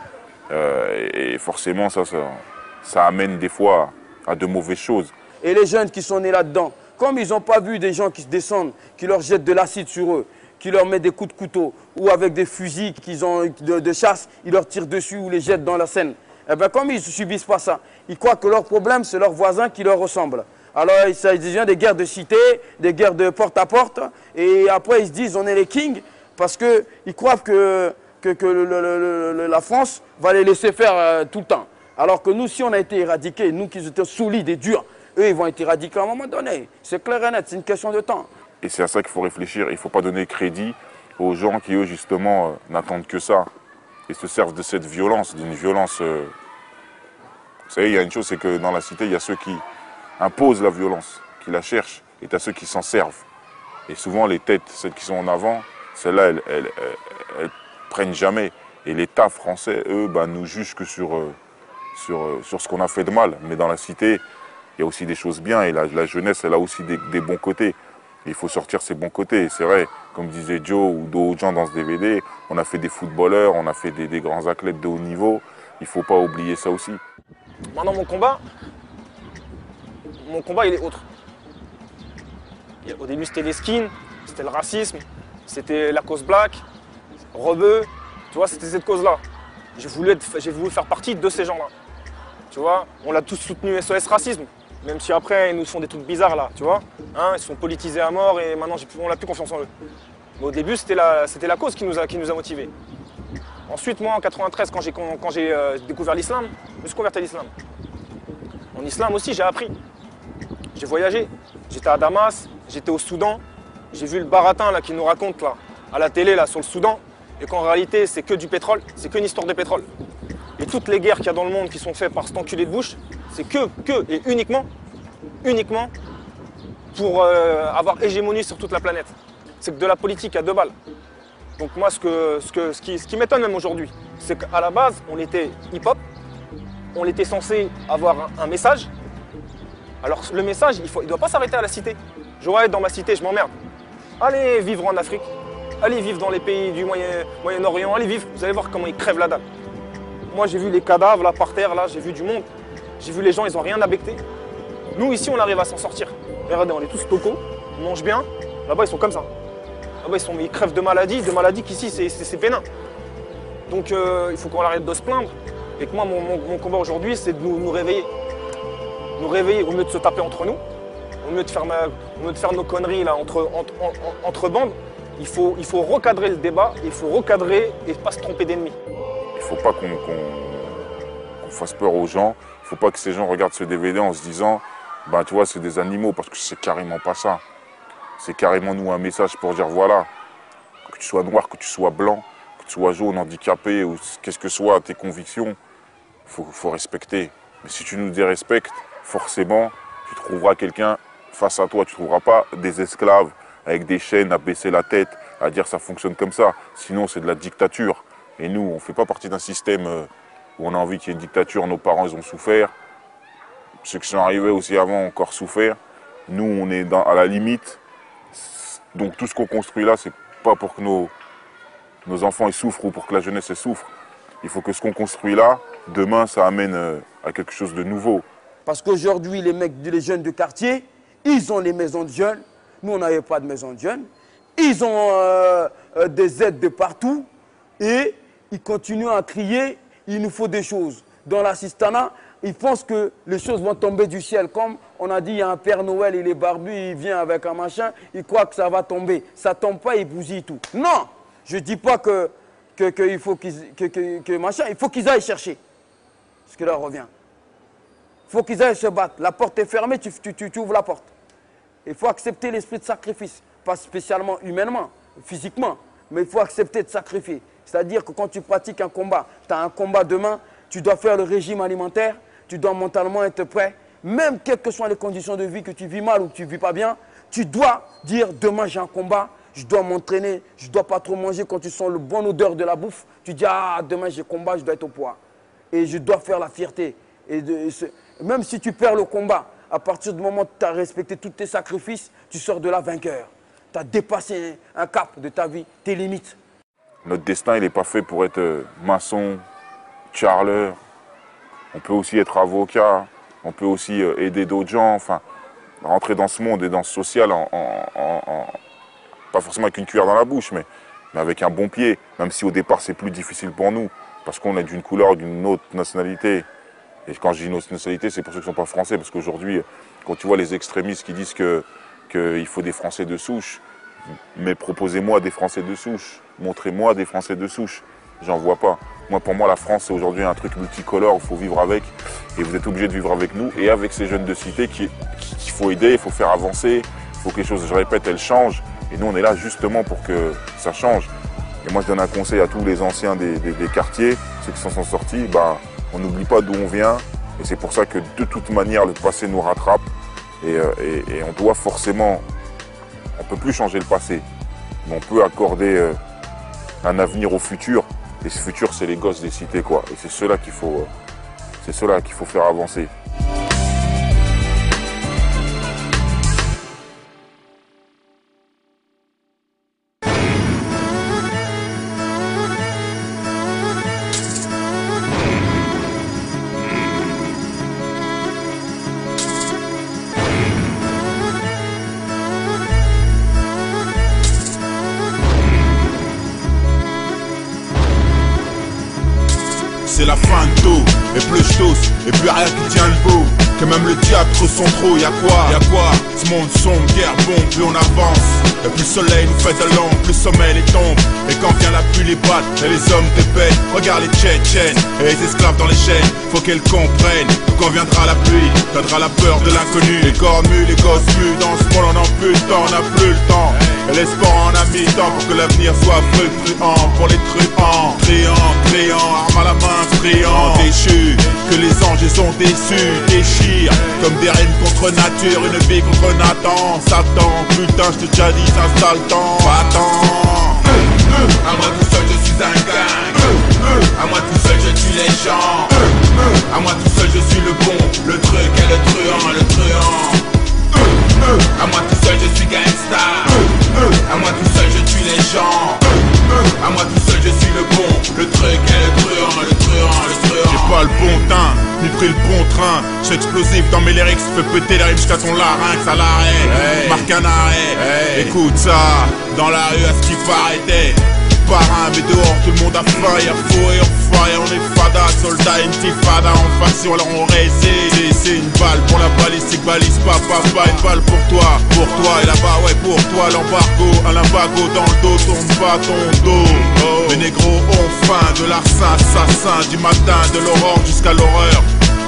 Et forcément, ça amène des fois à de mauvaises choses. Et les jeunes qui sont nés là-dedans, comme ils n'ont pas vu des gens qui se descendent, qui leur jettent de l'acide sur eux, qui leur mettent des coups de couteau, ou avec des fusils qu'ils ont de chasse, ils leur tirent dessus ou les jettent dans la Seine. Et bien comme ils ne subissent pas ça, ils croient que leur problème, c'est leur voisin qui leur ressemble. Alors ça devient des guerres de cité, des guerres de porte à porte, et après ils se disent on est les kings, parce qu'ils croient que la France va les laisser faire tout le temps. Alors que nous, si on a été éradiqués, nous qui étions solides et durs, eux, ils vont être éradiqués à un moment donné. C'est clair et net, c'est une question de temps. Et c'est à ça qu'il faut réfléchir. Il ne faut pas donner crédit aux gens qui, eux, justement, n'attendent que ça. Et se servent de cette violence, d'une violence... Vous savez, il y a une chose, c'est que dans la cité, il y a ceux qui imposent la violence, qui la cherchent, et il y a ceux qui s'en servent. Et souvent, les têtes, celles qui sont en avant, celles-là, elles prennent jamais. Et l'État français, eux, nous jugent que sur ce qu'on a fait de mal. Mais dans la cité, il y a aussi des choses bien. Et la jeunesse, elle a aussi des bons côtés. Il faut sortir ses bons côtés. C'est vrai, comme disait Joe ou d'autres gens dans ce DVD, on a fait des footballeurs, on a fait des grands athlètes de haut niveau. Il ne faut pas oublier ça aussi. Maintenant, mon combat, il est autre. Au début, c'était les skins, c'était le racisme, c'était la cause black, rebeu. Tu vois, c'était cette cause-là. J'ai voulu faire partie de ces gens-là. Tu vois, on l'a tous soutenu SOS Racisme. Même si après, ils nous font des trucs bizarres là, tu vois. Hein, ils sont politisés à mort et maintenant, on n'a plus confiance en eux. Mais au début, c'était la cause qui nous a motivés. Ensuite, moi, en 93, quand j'ai découvert l'islam, je me suis converti à l'islam. En islam aussi, j'ai appris. J'ai voyagé. J'étais à Damas, j'étais au Soudan. J'ai vu le baratin là, qui nous raconte là, à la télé là, sur le Soudan. Et qu'en réalité, c'est que du pétrole, c'est qu'une histoire de pétrole. Et toutes les guerres qu'il y a dans le monde qui sont faites par cet enculé de Bush, c'est que et uniquement pour avoir hégémonie sur toute la planète. C'est que de la politique à 2 balles. Donc moi, ce qui m'étonne même aujourd'hui, c'est qu'à la base, on était hip-hop, on était censé avoir un message. Alors le message, il ne doit pas s'arrêter à la cité. J'aurais dans ma cité, je m'emmerde. Allez vivre en Afrique, allez vivre dans les pays du Moyen-Orient, allez vivre, vous allez voir comment ils crèvent la dalle. Moi, j'ai vu les cadavres là par terre, là, j'ai vu du monde. J'ai vu les gens, ils n'ont rien à becter. Nous, ici, on arrive à s'en sortir. Regardez, on est tous tocos, on mange bien. Là-bas, ils sont comme ça. Là-bas, ils crèvent de maladies qu'ici, c'est pénin. Donc, il faut qu'on arrête de se plaindre. Et que moi, mon combat aujourd'hui, c'est de nous réveiller. Nous réveiller au lieu de se taper entre nous, au lieu de faire nos conneries là, entre bandes. Il faut recadrer le débat, il faut recadrer et pas se tromper d'ennemis. Il ne faut pas qu'on fasse peur aux gens. Il ne faut pas que ces gens regardent ce DVD en se disant bah, tu vois, c'est des animaux, parce que c'est carrément pas ça. C'est carrément nous un message pour dire voilà, que tu sois noir, que tu sois blanc, que tu sois jaune, handicapé, ou qu'est-ce que soient tes convictions, faut respecter. Mais si tu nous dérespectes, forcément, tu trouveras quelqu'un face à toi. Tu ne trouveras pas des esclaves avec des chaînes à baisser la tête, à dire ça fonctionne comme ça. Sinon, c'est de la dictature. Et nous, on ne fait pas partie d'un système où on a envie qu'il y ait une dictature. Nos parents, ils ont souffert. Ceux qui sont arrivés aussi avant ont encore souffert. Nous, on est à la limite. Donc tout ce qu'on construit là, c'est pas pour que nos enfants ils souffrent ou pour que la jeunesse elle souffre. Il faut que ce qu'on construit là, demain, ça amène à quelque chose de nouveau. Parce qu'aujourd'hui, les jeunes de quartier, ils ont les maisons de jeunes. Nous, on n'avait pas de maison de jeunes. Ils ont des aides de partout. Et ils continuent à crier, il nous faut des choses. Dans l'assistanat, ils pensent que les choses vont tomber du ciel. Comme on a dit, il y a un Père Noël, il est barbu, il vient avec un machin, il croit que ça va tomber. Ça ne tombe pas, il bousille tout. Non, je ne dis pas il faut il faut qu'ils aillent chercher ce qui leur revient. Il faut qu'ils aillent se battre. La porte est fermée, tu ouvres la porte. Il faut accepter l'esprit de sacrifice, pas spécialement humainement, physiquement, mais il faut accepter de sacrifier. C'est-à-dire que quand tu pratiques un combat, tu as un combat demain, tu dois faire le régime alimentaire, tu dois mentalement être prêt. Même quelles que soient les conditions de vie, que tu vis mal ou que tu ne vis pas bien, tu dois dire demain j'ai un combat, je dois m'entraîner, je ne dois pas trop manger. Quand tu sens le bon odeur de la bouffe, tu dis ah demain j'ai combat, je dois être au poids. Et je dois faire la fierté. Même si tu perds le combat, à partir du moment où tu as respecté tous tes sacrifices, tu sors de là vainqueur. Tu as dépassé un cap de ta vie, tes limites. Notre destin, il n'est pas fait pour être maçon, charleur. On peut aussi être avocat, on peut aussi aider d'autres gens. Enfin, rentrer dans ce monde et dans ce social, pas forcément avec une cuillère dans la bouche, mais avec un bon pied. Même si au départ, c'est plus difficile pour nous, parce qu'on est d'une couleur, d'une autre nationalité. Et quand je dis notre nationalité, c'est pour ceux qui ne sont pas français, parce qu'aujourd'hui, quand tu vois les extrémistes qui disent qu'il faut des Français de souche, mais proposez-moi des Français de souche, montrez-moi des Français de souche. J'en vois pas. Moi, pour moi, la France, c'est aujourd'hui un truc multicolore, il faut vivre avec. Et vous êtes obligés de vivre avec nous et avec ces jeunes de cité qu'il faut aider, il faut faire avancer, il faut que les choses, je répète, elles changent. Et nous, on est là justement pour que ça change. Et moi, je donne un conseil à tous les anciens des quartiers, ceux qui s'en sont sortis, on n'oublie pas d'où on vient. Et c'est pour ça que de toute manière, le passé nous rattrape. Et on doit forcément... On ne peut plus changer le passé, mais on peut accorder un avenir au futur. Et ce futur, c'est les gosses des cités, quoi. Et c'est ceux-là qu'il faut faire avancer. C'est la fin de tout, et plus je tousse, et plus rien qui tient le bout. Que même le diable sont trop, y'a quoi? Ce monde sombre, guerre, bombe, plus on avance. Et plus le soleil nous fait de l'ombre, plus le sommeil les tombe. Et quand vient la pluie, les battes, et les hommes dépètent. Regarde les Tchétchènes, et les esclaves dans les chaînes. Faut qu'elles comprennent, que quand viendra la pluie, viendra la peur de l'inconnu. Les corps nus, les gosses nus, dans ce monde on n'a plus le temps, on n'a plus le temps. Et l'espoir en a mis tant pour que l'avenir soit fluctuant pour les truands. Criant, arme à la main, friand, déchus. Que les anges les ont déçus, déchirent. Comme des rimes contre nature, une vie contre Nathan. Satan, putain, je t'ai déjà dit, ça installe le temps. Attends. À moi tout seul, je suis un gang. À moi tout seul, je tue les gens. À moi tout seul, je suis le bon, le truc et le truand. À moi tout seul, je suis gangsta. À moi tout seul, je tue les gens. À moi tout seul, je suis le bon, le truc et le truand. J'ai pas le bon teint, ni pris le bon train. J'suis explosif dans mes lyrics, fais péter les rimes jusqu'à ton larynx à l'arrêt. Marque un arrêt, écoute ça. Dans la rue, à ce qu'il faut arrêter. Parrain, mais dehors, tout le monde a faim, y'a faux et on et on est fada, soldat intifada en faction, alors on résiste. C'est une balle pour la balistique, balise pas, une balle pour toi et là-bas, ouais, pour toi, l'embargo, un limbago dans le dos, tourne pas ton dos. Oh. Les négros ont faim, de larcin, assassin, du matin, de l'aurore jusqu'à l'horreur.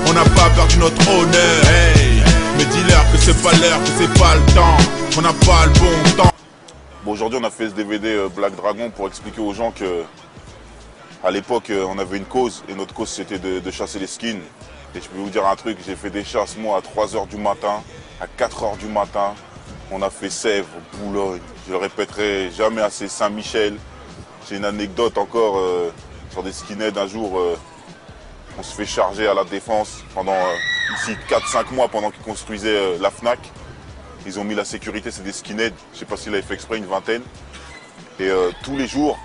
On n'a pas perdu notre honneur, hey. Mais dis-leur que c'est pas l'heure, que c'est pas le temps, qu'on n'a pas le bon temps. Bon, aujourd'hui, on a fait ce DVD Black Dragon pour expliquer aux gens que à l'époque, on avait une cause, et notre cause, c'était de chasser les skins. Et je peux vous dire un truc, j'ai fait des chasses, moi, à 3 h du matin, à 4 h du matin. On a fait Sèvres, Boulogne, je le répéterai jamais assez, Saint-Michel. J'ai une anecdote encore sur des skinheads. Un jour, on se fait charger à la Défense pendant ici 4-5 mois pendant qu'ils construisaient la FNAC. Ils ont mis la sécurité, c'est des skinheads, je ne sais pas s'ils avaient fait exprès, une vingtaine. Et tous les jours,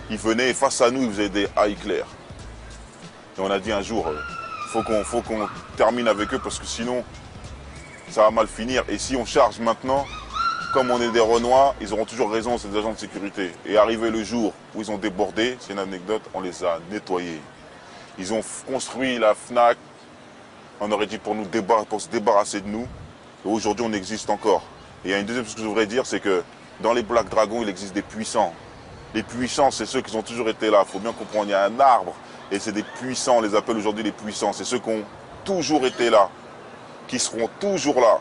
ils venaient et face à nous, ils faisaient des high clairs. Et on a dit un jour, faut qu'on termine avec eux parce que sinon, ça va mal finir. Et si on charge maintenant, comme on est des Renois, ils auront toujours raison, c'est des agents de sécurité. Et arrivé le jour où ils ont débordé, c'est une anecdote, on les a nettoyés. Ils ont construit la FNAC, on aurait dit pour se débarrasser de nous. Et aujourd'hui, on existe encore. Et il y a une deuxième chose que je voudrais dire, c'est que dans les Black Dragons, il existe des puissants. Les puissants, c'est ceux qui ont toujours été là. Il faut bien comprendre, il y a un arbre et c'est des puissants, on les appelle aujourd'hui les puissants. C'est ceux qui ont toujours été là, qui seront toujours là.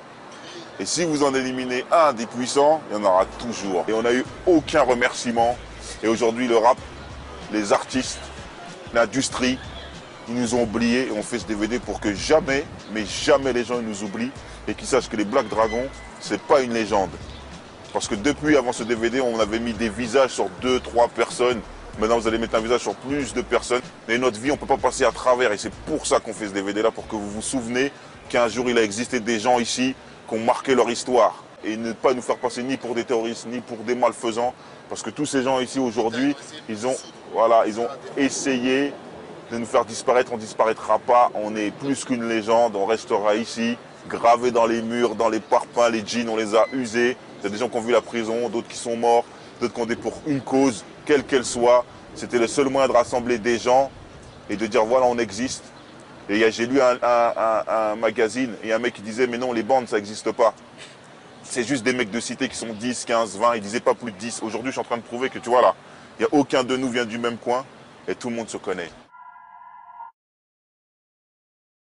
Et si vous en éliminez un des puissants, il y en aura toujours. Et on n'a eu aucun remerciement. Et aujourd'hui, le rap, les artistes, l'industrie, ils nous ont oubliés et on fait ce DVD pour que jamais, mais jamais les gens nous oublient et qu'ils sachent que les Black Dragons, c'est pas une légende. Parce que depuis, avant ce DVD, on avait mis des visages sur 2-3 personnes. Maintenant, vous allez mettre un visage sur plus de personnes. Mais notre vie, on ne peut pas passer à travers. Et c'est pour ça qu'on fait ce DVD-là, pour que vous vous souvenez qu'un jour, il a existé des gens ici qui ont marqué leur histoire. Et ne pas nous faire passer ni pour des terroristes, ni pour des malfaisants. Parce que tous ces gens ici, aujourd'hui, ils ont essayé de nous faire disparaître. On ne disparaîtra pas. On est plus qu'une légende. On restera ici, gravé dans les murs, dans les parpaings, les jeans, on les a usés. Il y a des gens qui ont vu la prison, d'autres qui sont morts, d'autres qui ont été pour une cause, quelle qu'elle soit. C'était le seul moyen de rassembler des gens et de dire voilà, on existe. Et j'ai lu un magazine et un mec qui disait mais non, les bandes, ça n'existe pas. C'est juste des mecs de cité qui sont 10, 15, 20, ils disaient pas plus de 10. Aujourd'hui, je suis en train de prouver que tu vois là, il n'y a aucun de nous vient du même coin et tout le monde se connaît.